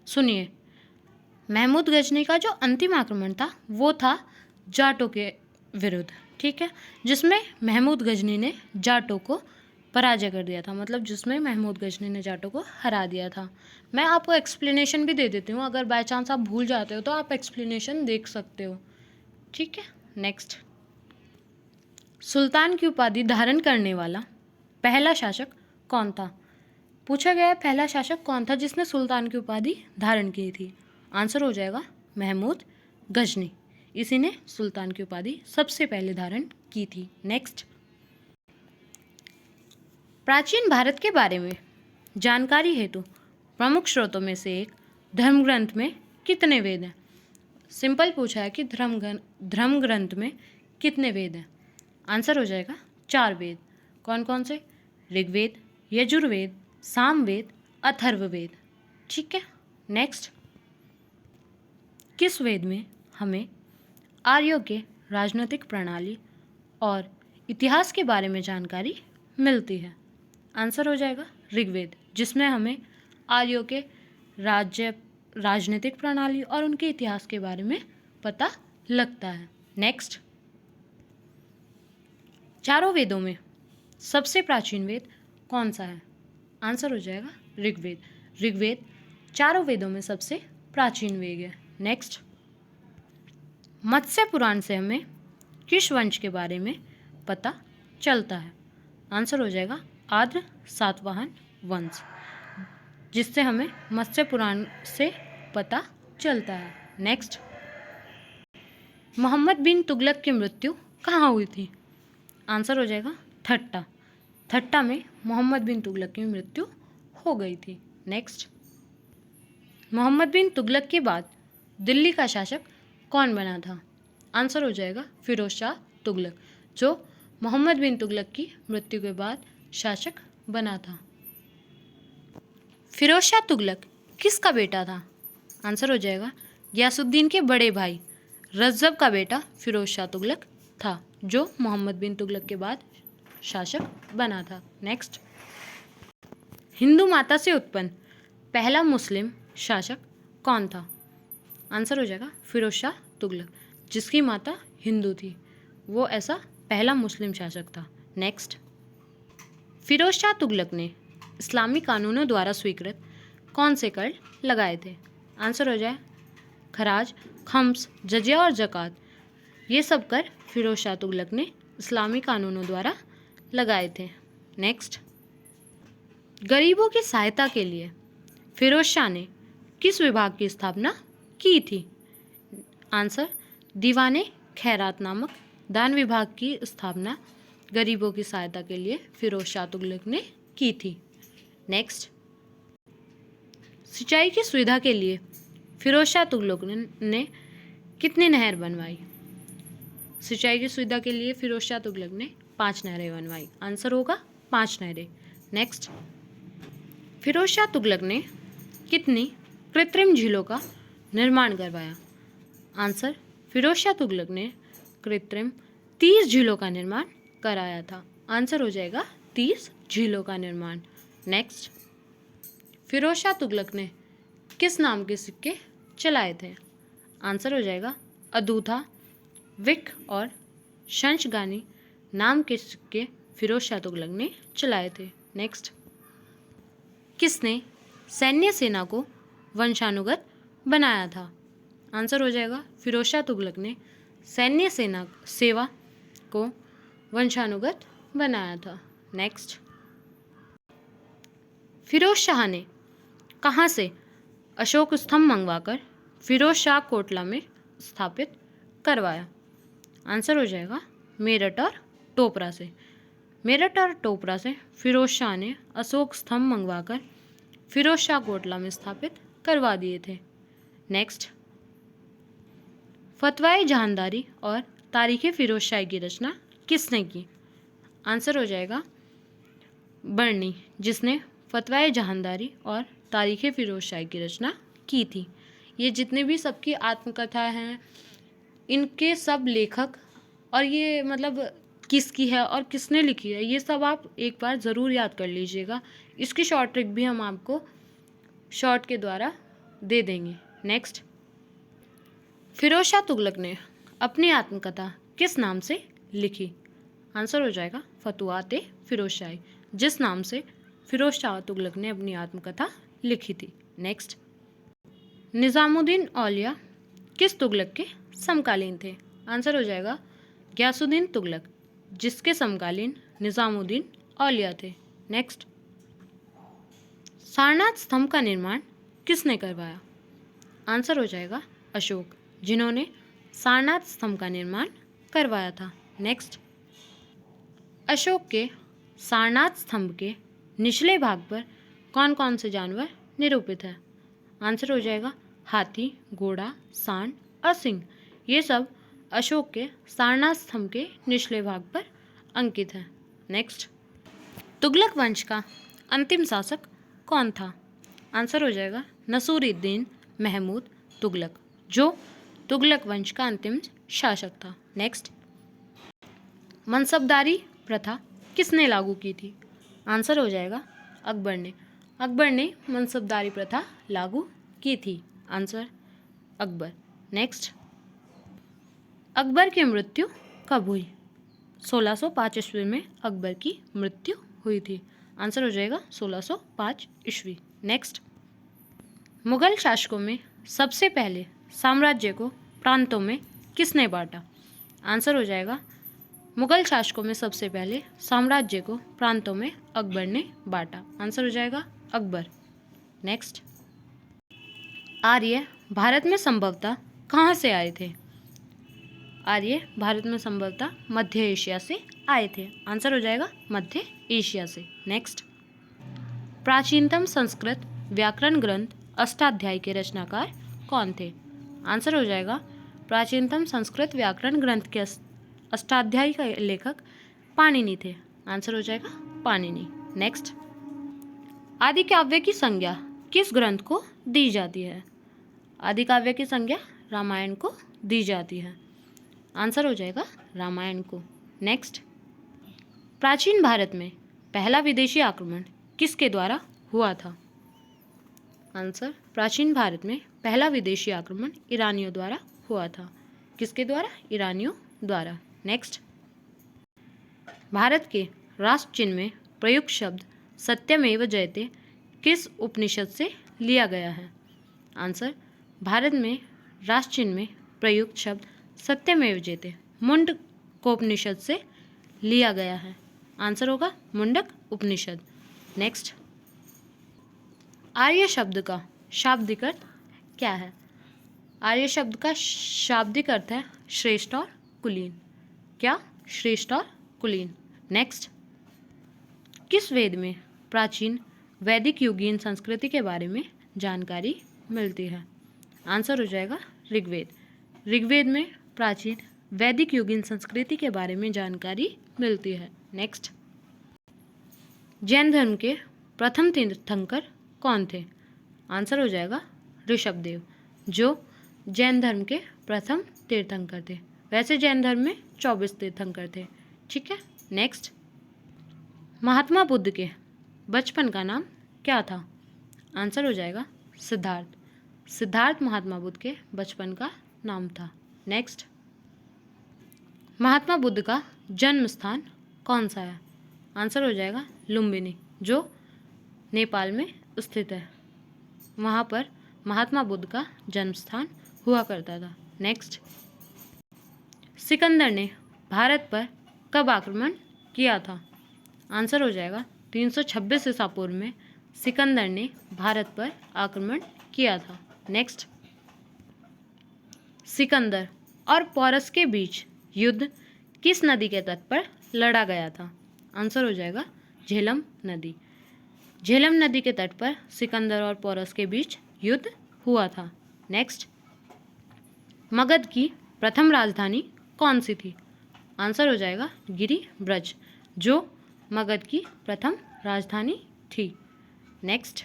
सुनिए, महमूद गजनी का जो अंतिम आक्रमण था वो था जाटों के विरुद्ध, ठीक है, जिसमें महमूद गजनी ने जाटों को पराजय कर दिया था, मतलब जिसमें महमूद गजनी ने जाटों को हरा दिया था। मैं आपको एक्सप्लेनेशन भी दे देती हूँ, अगर बाय चांस आप भूल जाते हो तो आप एक्सप्लेनेशन देख सकते हो, ठीक है। नेक्स्ट, सुल्तान की उपाधि धारण करने वाला पहला शासक कौन था? पूछा गया है पहला शासक कौन था जिसने सुल्तान की उपाधि धारण की थी। आंसर हो जाएगा महमूद गजनी। इसी ने सुल्तान की उपाधि सबसे पहले धारण की थी। नेक्स्ट, प्राचीन भारत के बारे में जानकारी हेतु प्रमुख स्रोतों में से एक धर्म ग्रंथ में कितने वेद हैं? सिंपल पूछा है कि धर्म ग्रंथ में कितने वेद हैं? आंसर हो जाएगा 4 वेद। कौन कौन से? ऋग्वेद, यजुर्वेद, सामवेद, अथर्ववेद, ठीक है। नेक्स्ट, किस वेद में हमें आर्यों के राजनीतिक प्रणाली और इतिहास के बारे में जानकारी मिलती है? आंसर हो जाएगा ऋग्वेद, जिसमें हमें आर्यों के राजनीतिक प्रणाली और उनके इतिहास के बारे में पता लगता है। नेक्स्ट, चारों वेदों में सबसे प्राचीन वेद कौन सा है? आंसर हो जाएगा ऋग्वेद। ऋग्वेद चारों वेदों में सबसे प्राचीन वेद है। नेक्स्ट, मत्स्य पुराण से हमें किस वंश के बारे में पता चलता है? आंसर हो जाएगा आर्य सातवाहन वंश, जिससे हमें मत्स्य पुराण से पता चलता है। नेक्स्ट, मोहम्मद बिन तुगलक की मृत्यु कहाँ हुई थी? आंसर हो जाएगा ठट्टा। ठट्टा में मोहम्मद बिन तुगलक की मृत्यु हो गई थी। नेक्स्ट, मोहम्मद बिन तुगलक के बाद दिल्ली का शासक कौन बना था? आंसर हो जाएगा फिरोज शाह तुगलक, जो मोहम्मद बिन तुगलक की मृत्यु के बाद शासक बना था। फिरोज शाह तुगलक किसका बेटा था? आंसर हो जाएगा गयासुद्दीन के बड़े भाई रज्जब का बेटा फिरोज शाह तुगलक था, जो मोहम्मद बिन तुगलक के बाद शासक बना था। नेक्स्ट, हिंदू माता से उत्पन्न पहला मुस्लिम शासक कौन था? आंसर हो जाएगा फिरोज शाह तुगलक, जिसकी माता हिंदू थी, वो ऐसा पहला मुस्लिम शासक था। नेक्स्ट, फिरोज शाह तुगलक ने इस्लामी कानूनों द्वारा स्वीकृत कौन से कर लगाए थे? आंसर हो जाए खराज, खम्स, जजिया और ज़कात। ये सब कर फिरोज शाह तुगलक ने इस्लामी कानूनों द्वारा लगाए थे। नेक्स्ट, गरीबों की सहायता के लिए फिरोज शाह ने किस विभाग की स्थापना की थी? आंसर दीवाने खैरात नामक दान विभाग की स्थापना गरीबों की सहायता के लिए फिरोज शाह तुगलक ने की थी। नेक्स्ट, सिंचाई की सुविधा के लिए फिरोज शाह तुगलक ने कितनी नहर बनवाई? सिंचाई की सुविधा के लिए फिरोज शाह तुगलक ने 5 नहरें बनवाई। आंसर होगा 5 नहरें। नेक्स्ट, फिरोज शाह तुगलक ने कितनी कृत्रिम झीलों का निर्माण करवाया? आंसर फिरोज शाह तुगलक ने कृत्रिम 30 झीलों का निर्माण कराया था। आंसर हो जाएगा 30 झीलों का निर्माण। नेक्स्ट, फिरोज शाह तुगलक ने किस नाम के सिक्के चलाए थे? आंसर हो जाएगा अदूथा, विक और शंशगानी नाम के सिक्के फिरोज शाह तुगलक ने चलाए थे। नेक्स्ट, किसने सैन्य सेना को वंशानुगत बनाया था? आंसर हो जाएगा फिरोज शाह तुगलक ने सैन्य सेवा को वंशानुगत बनाया था। नेक्स्ट, फिरोज शाह ने कहाँ से अशोक स्तंभ मंगवाकर फिरोज शाह कोटला में स्थापित करवाया? आंसर हो जाएगा मेरठ और टोपरा से। मेरठ और टोपरा से फिरोज शाह ने अशोक स्तंभ मंगवाकर फिरोज शाह कोटला में स्थापित करवा दिए थे। नेक्स्ट, फतवाए जहांदारी और तारीख़ फिरोज शाही की रचना किसने की? आंसर हो जाएगा बर्नी, जिसने फतवाए जहांदारी और तारीख़ फिरोज शाही की रचना की थी। ये जितने भी सबकी आत्मकथा हैं, इनके सब लेखक और ये मतलब किसकी है और किसने लिखी है, ये सब आप एक बार ज़रूर याद कर लीजिएगा। इसकी शॉर्ट ट्रिक भी हम आपको शॉर्ट के द्वारा दे देंगे। नेक्स्ट, फिरोज शाह तुगलक ने अपनी आत्मकथा किस नाम से लिखी? आंसर हो जाएगा फतुहात-ए-फिरोज शाही, जिस नाम से फिरोज शाह तुगलक ने अपनी आत्मकथा लिखी थी। नेक्स्ट, निज़ामुद्दीन औलिया किस तुगलक के समकालीन थे? आंसर हो जाएगा गयासुद्दीन तुगलक, जिसके समकालीन निज़ामुद्दीन औलिया थे। नेक्स्ट, सारनाथ स्तंभ का निर्माण किसने करवाया? आंसर हो जाएगा अशोक, जिन्होंने सारनाथ स्तंभ का निर्माण करवाया था। नेक्स्ट, अशोक के सारनाथ स्तंभ के निचले भाग पर कौन कौन से जानवर निरूपित है? आंसर हो जाएगा हाथी, घोड़ा, सांड और सिंह। ये सब अशोक के सारनाथ स्तंभ के निचले भाग पर अंकित है। नेक्स्ट, तुगलक वंश का अंतिम शासक कौन था? आंसर हो जाएगा नसूरुद्दीन महमूद तुगलक, जो तुगलक वंश का अंतिम शासक था। नेक्स्ट, मनसबदारी प्रथा किसने लागू की थी? आंसर हो जाएगा अकबर ने। अकबर ने मनसबदारी प्रथा लागू की थी। आंसर अकबर। नेक्स्ट, अकबर की मृत्यु कब हुई? 1605 ईस्वी में अकबर की मृत्यु हुई थी। आंसर हो जाएगा 1605 ईस्वी। नेक्स्ट, मुगल शासकों में सबसे पहले साम्राज्य को प्रांतों में किसने बांटा? आंसर हो जाएगा मुगल शासकों में सबसे पहले साम्राज्य को प्रांतों में अकबर ने बांटा। आंसर हो जाएगा अकबर। नेक्स्ट, आर्य भारत में संभवतः कहाँ से आए थे? आर्य भारत में संभवतः मध्य एशिया से आए थे। आंसर हो जाएगा मध्य एशिया से। नेक्स्ट, प्राचीनतम संस्कृत व्याकरण ग्रंथ अष्टाध्यायी के रचनाकार कौन थे? आंसर हो जाएगा प्राचीनतम संस्कृत व्याकरण ग्रंथ के अष्टाध्यायी का लेखक पाणिनि थे। आंसर हो जाएगा पाणिनि। नेक्स्ट, आदि काव्य की संज्ञा किस ग्रंथ को दी जाती है? आदि काव्य की संज्ञा रामायण को दी जाती है। आंसर हो जाएगा रामायण को। नेक्स्ट, प्राचीन भारत में पहला विदेशी आक्रमण किसके द्वारा हुआ था? आंसर, प्राचीन भारत में पहला विदेशी आक्रमण ईरानियों द्वारा हुआ था। किसके द्वारा? ईरानियों द्वारा। नेक्स्ट, भारत के राष्ट्र चिन्ह में प्रयुक्त शब्द सत्यमेव जयते किस उपनिषद से लिया गया है? आंसर, भारत में राष्ट्र चिन्ह में प्रयुक्त शब्द सत्यमेव जयते मुंडकोपनिषद से लिया गया है। आंसर होगा मुंडक उपनिषद। नेक्स्ट, आर्य शब्द का शाब्दिक अर्थ क्या है? आर्य शब्द का शाब्दिक अर्थ है श्रेष्ठ और कुलीन। क्या? श्रेष्ठ और कुलीन। नेक्स्ट, किस वेद में प्राचीन वैदिक युगीन संस्कृति के बारे में जानकारी मिलती है? आंसर हो जाएगा ऋग्वेद। ऋग्वेद में प्राचीन वैदिक युगीन संस्कृति के बारे में जानकारी मिलती है। नेक्स्ट, जैन धर्म के प्रथम तीर्थंकर कौन थे? आंसर हो जाएगा ऋषभदेव, जो जैन धर्म के प्रथम तीर्थंकर थे। वैसे जैन धर्म में 24 तीर्थंकर थे। ठीक है। नेक्स्ट, महात्मा बुद्ध के बचपन का नाम क्या था? आंसर हो जाएगा सिद्धार्थ। सिद्धार्थ महात्मा बुद्ध के बचपन का नाम था। नेक्स्ट, महात्मा बुद्ध का जन्म स्थान कौन सा है? आंसर हो जाएगा लुम्बिनी, जो नेपाल में स्थित है। वहाँ पर महात्मा बुद्ध का जन्म स्थान हुआ करता था। नेक्स्ट, सिकंदर ने भारत पर कब आक्रमण किया था? आंसर हो जाएगा 326 ईसा पूर्व में सिकंदर ने भारत पर आक्रमण किया था। नेक्स्ट, सिकंदर और पोरस के बीच युद्ध किस नदी के तट पर लड़ा गया था? आंसर हो जाएगा झेलम नदी। झेलम नदी के तट पर सिकंदर और पोरस के बीच युद्ध हुआ था। नेक्स्ट, मगध की प्रथम राजधानी कौन सी थी? आंसर हो जाएगा गिरिब्रज, जो मगध की प्रथम राजधानी थी। नेक्स्ट,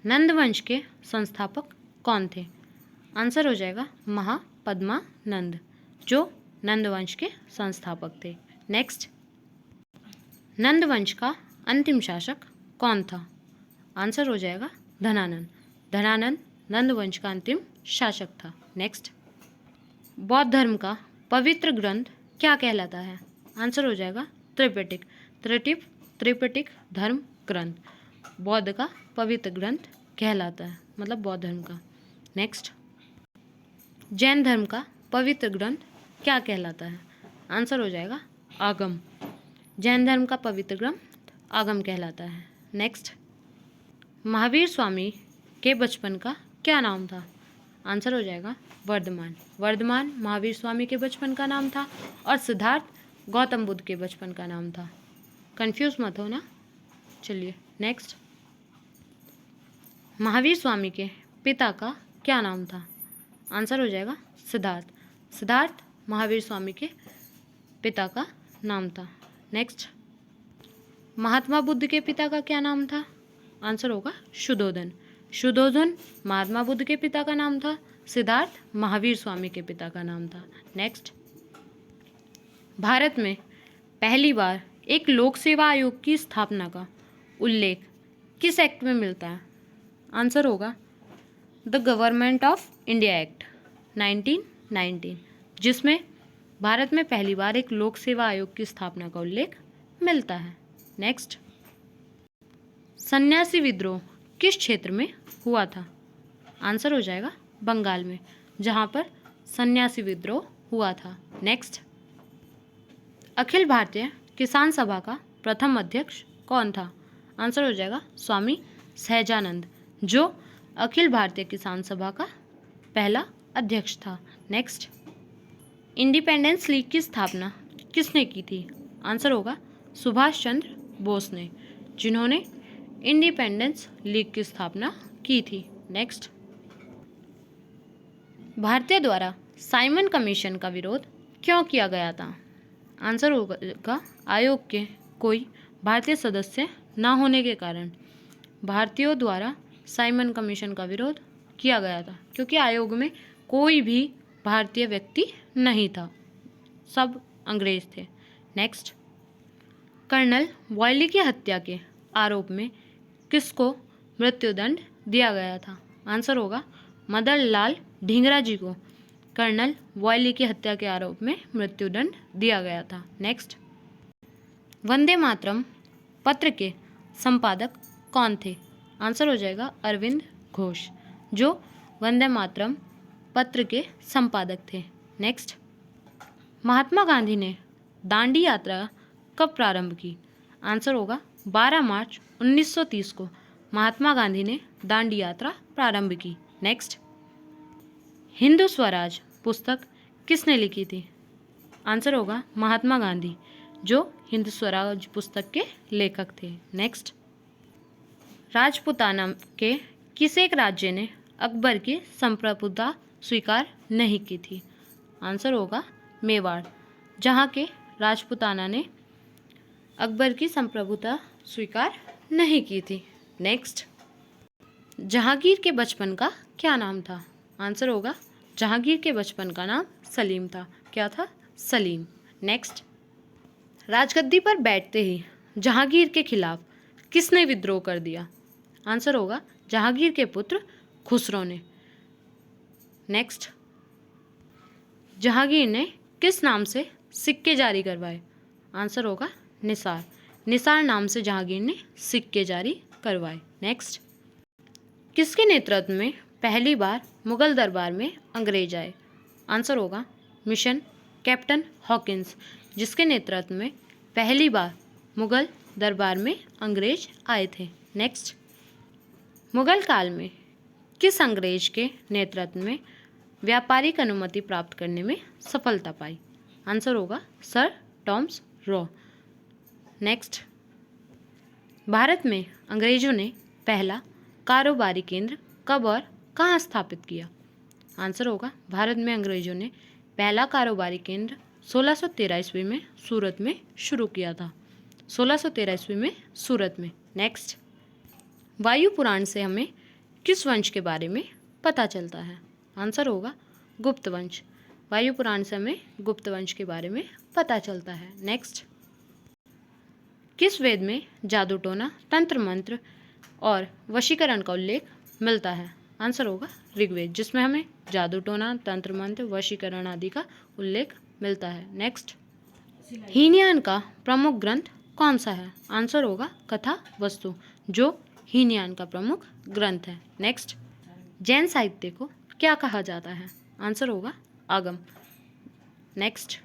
नंदवंश के संस्थापक कौन थे? आंसर हो जाएगा महापद्मानंद, जो नंदवंश के संस्थापक थे। नेक्स्ट, नंदवंश का अंतिम शासक कौन था? आंसर हो जाएगा धनानंद। धनानंद नंदवंश का अंतिम शासक था। नेक्स्ट, बौद्ध धर्म का पवित्र ग्रंथ क्या कहलाता है? आंसर हो जाएगा त्रिपिटक। त्रिपिटक त्रिपिटक धर्म ग्रंथ, बौद्ध का पवित्र ग्रंथ कहलाता है, मतलब बौद्ध धर्म का। नेक्स्ट, जैन धर्म का पवित्र ग्रंथ क्या कहलाता है? आंसर हो जाएगा आगम। जैन धर्म का पवित्र ग्रंथ आगम कहलाता है। नेक्स्ट, महावीर स्वामी के बचपन का क्या नाम था? आंसर हो जाएगा वर्धमान। वर्धमान महावीर स्वामी के बचपन का नाम था और सिद्धार्थ गौतम बुद्ध के बचपन का नाम था। कंफ्यूज मत हो ना। चलिए नेक्स्ट, महावीर स्वामी के पिता का क्या नाम था? आंसर हो जाएगा सिद्धार्थ। सिद्धार्थ महावीर स्वामी के पिता का नाम था। नेक्स्ट, महात्मा बुद्ध के पिता का क्या नाम था? आंसर होगा शुद्धोधन। शुद्धोधन महात्मा बुद्ध के पिता का नाम था। सिद्धार्थ महावीर स्वामी के पिता का नाम था। नेक्स्ट, भारत में पहली बार एक लोक सेवा आयोग की स्थापना का उल्लेख किस एक्ट में मिलता है? आंसर होगा the government of India act 1919, जिसमें भारत में पहली बार एक लोक सेवा आयोग की स्थापना का उल्लेख मिलता है। नेक्स्ट, सन्यासी विद्रोह किस क्षेत्र में हुआ था? आंसर हो जाएगा बंगाल में, जहां पर सन्यासी विद्रोह हुआ था। नेक्स्ट, अखिल भारतीय किसान सभा का प्रथम अध्यक्ष कौन था? आंसर हो जाएगा स्वामी सहजानंद, जो अखिल भारतीय किसान सभा का पहला अध्यक्ष था। नेक्स्ट, इंडिपेंडेंस लीग की स्थापना किसने की थी? आंसर होगा सुभाष चंद्र बोस ने, जिन्होंने इंडिपेंडेंस लीग की स्थापना की थी। नेक्स्ट, भारतीय द्वारा साइमन कमीशन का विरोध क्यों किया गया था? आंसर होगा आयोग के कोई भारतीय सदस्य न होने के कारण भारतीयों द्वारा साइमन कमीशन का विरोध किया गया था, क्योंकि आयोग में कोई भी भारतीय व्यक्ति नहीं था, सब अंग्रेज थे। नेक्स्ट, कर्नल वॉयली की हत्या के आरोप में किसको मृत्युदंड दिया गया था? आंसर होगा मदन लाल ढींगरा जी को कर्नल वॉयली की हत्या के आरोप में मृत्युदंड दिया गया था। नेक्स्ट, वंदे मातरम पत्र के संपादक कौन थे? आंसर हो जाएगा अरविंद घोष, जो वंदे मातरम पत्र के संपादक थे। नेक्स्ट, महात्मा गांधी ने दांडी यात्रा कब प्रारंभ की? आंसर होगा 12 मार्च 1930 को महात्मा गांधी ने दांडी यात्रा प्रारंभ की। नेक्स्ट, हिंदू स्वराज पुस्तक किसने लिखी थी? आंसर होगा महात्मा गांधी, जो हिंदू स्वराज पुस्तक के लेखक थे। नेक्स्ट, राजपूताना के किस एक राज्य ने अकबर की संप्रभुता स्वीकार नहीं की थी? आंसर होगा मेवाड़, जहाँ के राजपूताना ने अकबर की संप्रभुता स्वीकार नहीं की थी। नेक्स्ट, जहांगीर के बचपन का क्या नाम था? आंसर होगा जहांगीर के बचपन का नाम सलीम था। क्या था? सलीम। नेक्स्ट, राजगद्दी पर बैठते ही जहांगीर के खिलाफ किसने विद्रोह कर दिया? आंसर होगा जहांगीर के पुत्र खुसरो ने। नेक्स्ट, जहांगीर ने किस नाम से सिक्के जारी करवाए? आंसर होगा निसार। निसार नाम से जहांगीर ने सिक्के जारी करवाए। नेक्स्ट, किसके नेतृत्व में पहली बार मुगल दरबार में अंग्रेज आए? आंसर होगा मिशन कैप्टन हॉकिंस, जिसके नेतृत्व में पहली बार मुगल दरबार में अंग्रेज आए थे। नेक्स्ट, मुगल काल में किस अंग्रेज के नेतृत्व में व्यापारिक अनुमति प्राप्त करने में सफलता पाई? आंसर होगा sir Thomas raw. Next, Bharat में अंग्रेजों ने पहला कारोबारी केंद्र कब और कहाँ स्थापित किया? आंसर होगा भारत में अंग्रेजों ने पहला कारोबारी केंद्र 1613 ईस्वी में सूरत में शुरू किया था। 1613 ईस्वी में सूरत में। नेक्स्ट, वायु पुराण से हमें किस वंश के बारे में पता चलता है? आंसर होगा गुप्त वंश। वायु पुराण से हमें गुप्त वंश के बारे में पता चलता है। नेक्स्ट, किस वेद में जादू टोना, तंत्र मंत्र और वशीकरण का उल्लेख मिलता है? आंसर होगा ऋग्वेद, जिसमें हमें जादू टोना, तंत्र मंत्र, वशीकरण आदि का उल्लेख मिलता है। नेक्स्ट, हीनयान का प्रमुख ग्रंथ कौन सा है? आंसर होगा कथा वस्तु, जो हीनयान का प्रमुख ग्रंथ है। नेक्स्ट, जैन साहित्य को क्या कहा जाता है? आंसर होगा आगम। नेक्स्ट,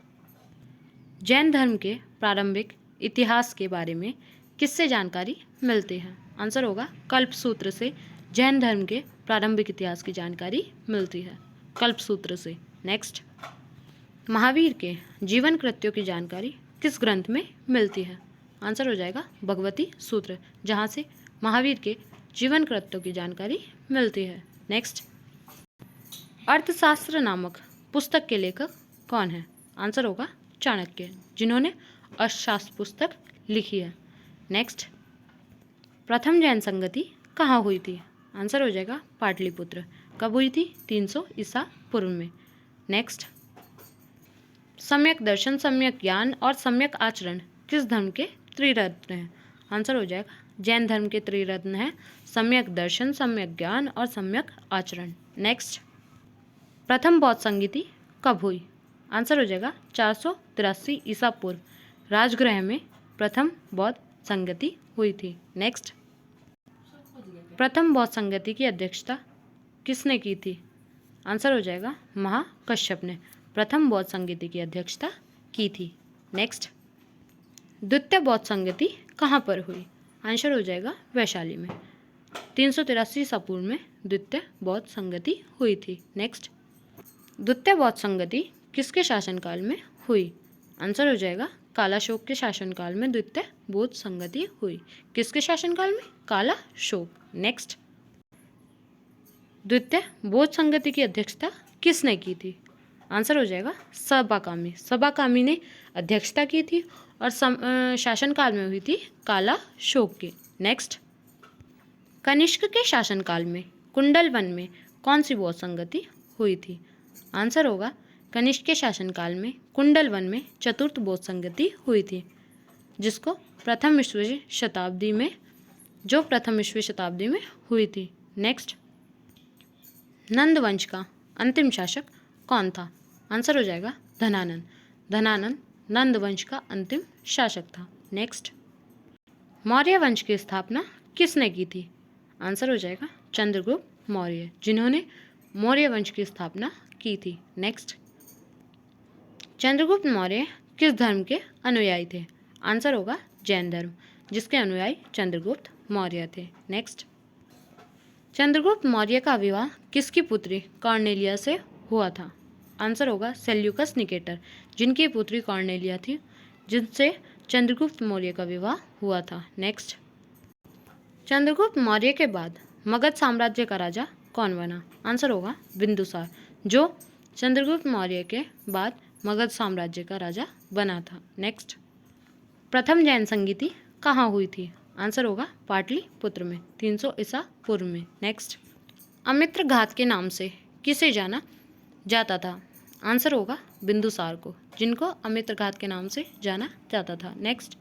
जैन धर्म के प्रारंभिक इतिहास के बारे में किससे जानकारी मिलती है? आंसर होगा कल्पसूत्र से जैन धर्म के प्रारंभिक इतिहास की जानकारी मिलती है, कल्पसूत्र से। नेक्स्ट, महावीर के जीवन कृत्यों की जानकारी किस ग्रंथ में मिलती है? आंसर हो जाएगा भगवती सूत्र, जहाँ से महावीर के जीवन कृत्यों की जानकारी मिलती है। नेक्स्ट, अर्थशास्त्र नामक पुस्तक के लेखक कौन है? आंसर होगा चाणक्य, जिन्होंने अर्थशास्त्र पुस्तक लिखी है। नेक्स्ट, प्रथम जैन संगति कहाँ हुई थी? आंसर हो जाएगा पाटलिपुत्र। कब हुई थी? 300 ईसा पूर्व में। नेक्स्ट, सम्यक दर्शन, सम्यक ज्ञान और सम्यक आचरण किस धर्म के त्रिरत्न हैं? आंसर हो जाएगा जैन धर्म के त्रिरत्न हैं सम्यक दर्शन, सम्यक ज्ञान और सम्यक आचरण। नेक्स्ट, प्रथम बौद्ध संगति कब हुई? आंसर हो जाएगा 483 ईसा पूर्व, राजगृह में प्रथम बौद्ध संगति हुई थी। नेक्स्ट, प्रथम बौद्ध संगति की अध्यक्षता किसने की थी? आंसर हो जाएगा महाकश्यप ने प्रथम बौद्ध संगति की अध्यक्षता की थी। नेक्स्ट, द्वितीय बौद्ध संगति कहाँ पर हुई? आंसर हो जाएगा वैशाली में। 383 ईसा पूर्व में द्वितीय बौद्ध संगति हुई थी। नेक्स्ट, द्वितीय बौद्ध संगति किसके शासनकाल में हुई? आंसर हो जाएगा कालाशोक के शासनकाल में द्वितीय बौद्ध संगति हुई। किसके शासनकाल में? कालाशोक। नेक्स्ट, द्वितीय बौद्ध संगति की अध्यक्षता किसने की थी? आंसर हो जाएगा सबाकामी। सबाकामी ने अध्यक्षता की थी और शासनकाल में हुई थी कालाशोक के। नेक्स्ट, कनिष्क के शासनकाल में कुंडल वन में कौन सी बौद्ध संगति हुई थी? आंसर होगा कनिष्क के शासनकाल में कुंडल वन में चतुर्थ बौद्ध संगति हुई थी, जिसको प्रथम ईस्वी शताब्दी में हुई थी। नेक्स्ट, नंद वंश का अंतिम शासक कौन था? आंसर हो जाएगा धनानंद। धनानंद नंद वंश का अंतिम शासक था। नेक्स्ट, मौर्य वंश की स्थापना किसने की थी? आंसर हो जाएगा चंद्रगुप्त मौर्य, जिन्होंने मौर्य वंश की स्थापना की थी। नेक्स्ट, चंद्रगुप्त मौर्य किस धर्म के अनुयायी थे? आंसर होगा जैन धर्म, जिसके अनुयायी चंद्रगुप्त मौर्य थे। नेक्स्ट, चंद्रगुप्त मौर्य का विवाह किसकी पुत्री कॉर्नेलिया से हुआ था? आंसर होगा सेल्यूकस निकेटर, जिनकी पुत्री कॉर्नेलिया थी, जिनसे चंद्रगुप्त मौर्य का विवाह हुआ था। नेक्स्ट, चंद्रगुप्त मौर्य के बाद मगध साम्राज्य का राजा कौन बना? आंसर होगा बिंदुसार, जो चंद्रगुप्त मौर्य के बाद मगध साम्राज्य का राजा बना था। नेक्स्ट, प्रथम जैन संगीति कहाँ हुई थी? आंसर होगा पाटलिपुत्र में 300 ईसा पूर्व में। नेक्स्ट, अमित्र घात के नाम से किसे जाना जाता था? आंसर होगा बिंदुसार को, जिनको अमित्र घात के नाम से जाना जाता था। नेक्स्ट,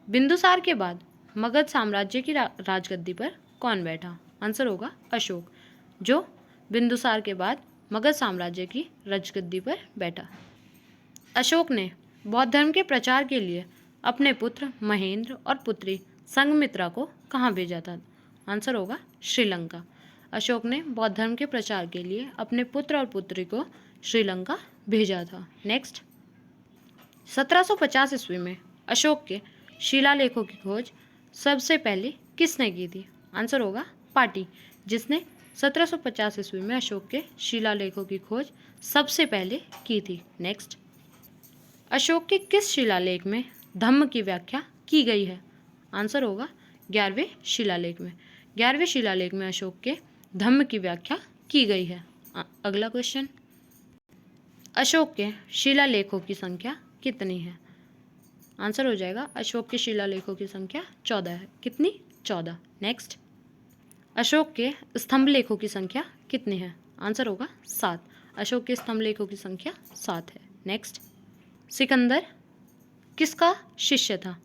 बिंदुसार के बाद मगध साम्राज्य की राजगद्दी पर कौन बैठा? आंसर होगा अशोक, जो बिंदुसार के बाद मगध साम्राज्य की राजगद्दी पर बैठा। अशोक ने बौद्ध धर्म के प्रचार के लिए अपने पुत्र महेंद्र और पुत्री संघमित्रा को कहाँ भेजा था? आंसर होगा श्रीलंका। अशोक ने बौद्ध धर्म के प्रचार के लिए अपने पुत्र और पुत्री को श्रीलंका भेजा था। नेक्स्ट, 1750 ईस्वी में अशोक के शिलालेखों की खोज सबसे पहले किसने की थी? आंसर होगा पाटी, जिसने 1750 ईस्वी में अशोक के शिलालेखों की खोज सबसे पहले की थी। नेक्स्ट, अशोक के किस शिलालेख में धम्म की व्याख्या की गई है? आंसर होगा 11वें शिलालेख में। 11वें शिलालेख में अशोक के धम्म की व्याख्या की गई है। अगला क्वेश्चन, अशोक के शिलालेखों की संख्या कितनी है? आंसर हो जाएगा अशोक के शिलालेखों की संख्या 14 है। कितनी? 14। नेक्स्ट, अशोक के स्तंभ लेखों की संख्या कितनी है? आंसर होगा 7। अशोक के स्तंभ लेखों की संख्या 7 है। नेक्स्ट, सिकंदर किसका शिष्य था?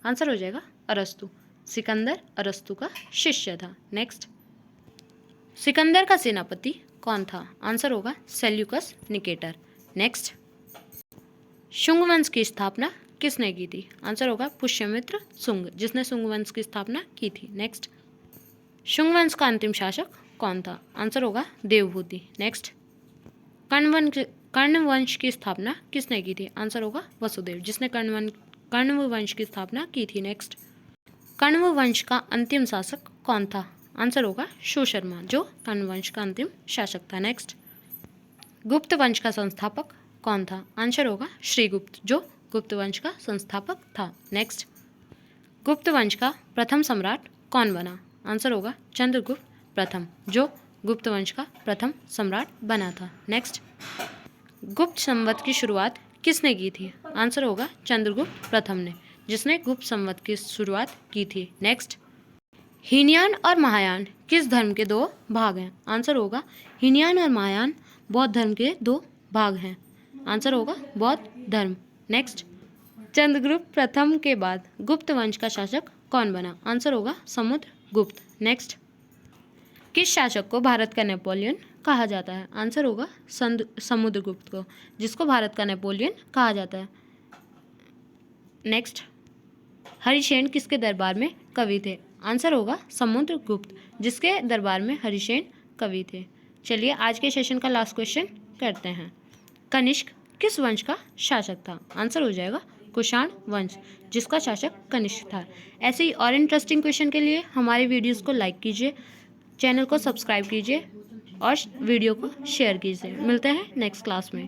आंसर हो जाएगा अरस्तु। सिकंदर अरस्तु का शिष्य था। नेक्स्ट, सिकंदर का सेनापति कौन था? आंसर होगा सेल्यूकस निकेटर। नेक्स्ट, शुंग वंश की स्थापना किसने की थी? आंसर होगा पुष्यमित्र शुंग, जिसने शुंग वंश की स्थापना की थी। नेक्स्ट, शुंग वंश का अंतिम शासक कौन था? आंसर होगा देवभूति। नेक्स्ट, कर्ण वंश की स्थापना किसने की थी? आंसर होगा वसुदेव, जिसने कण्व वंश की स्थापना की थी। नेक्स्ट, कण्व वंश का अंतिम शासक कौन था? आंसर होगा सुशर्मा, जो कण्व वंश का अंतिम शासक था। नेक्स्ट, गुप्त वंश का संस्थापक कौन था? आंसर होगा श्रीगुप्त, जो गुप्त वंश का संस्थापक था। नेक्स्ट, गुप्त वंश का प्रथम सम्राट कौन बना? आंसर होगा चंद्रगुप्त प्रथम, जो गुप्त वंश का प्रथम सम्राट बना था। नेक्स्ट, गुप्त संवत की शुरुआत किसने की थी? आंसर होगा चंद्रगुप्त प्रथम ने, जिसने गुप्त संवत की शुरुआत की थी। नेक्स्ट, हीनयान और महायान किस धर्म के दो भाग हैं? आंसर होगा हीनयान और महायान बौद्ध धर्म के दो भाग हैं। आंसर होगा बौद्ध धर्म। नेक्स्ट, चंद्रगुप्त प्रथम के बाद गुप्त वंश का शासक कौन बना? आंसर होगा समुद्रगुप्त। नेक्स्ट, किस शासक को भारत का नेपोलियन कहा जाता है? आंसर होगा समुद्रगुप्त को, जिसको भारत का नेपोलियन कहा जाता है। नेक्स्ट, हरिसेन किसके दरबार में कवि थे? आंसर होगा समुद्रगुप्त, जिसके दरबार में हरिसेन कवि थे। चलिए आज के सेशन का लास्ट क्वेश्चन करते हैं। कनिष्क किस वंश का शासक था? आंसर हो जाएगा कुषाण वंश, जिसका शासक कनिष्क था। ऐसे ही और इंटरेस्टिंग क्वेश्चन के लिए हमारे वीडियोस को लाइक कीजिए, चैनल को सब्सक्राइब कीजिए और वीडियो को शेयर कीजिए। मिलते हैं नेक्स्ट क्लास में।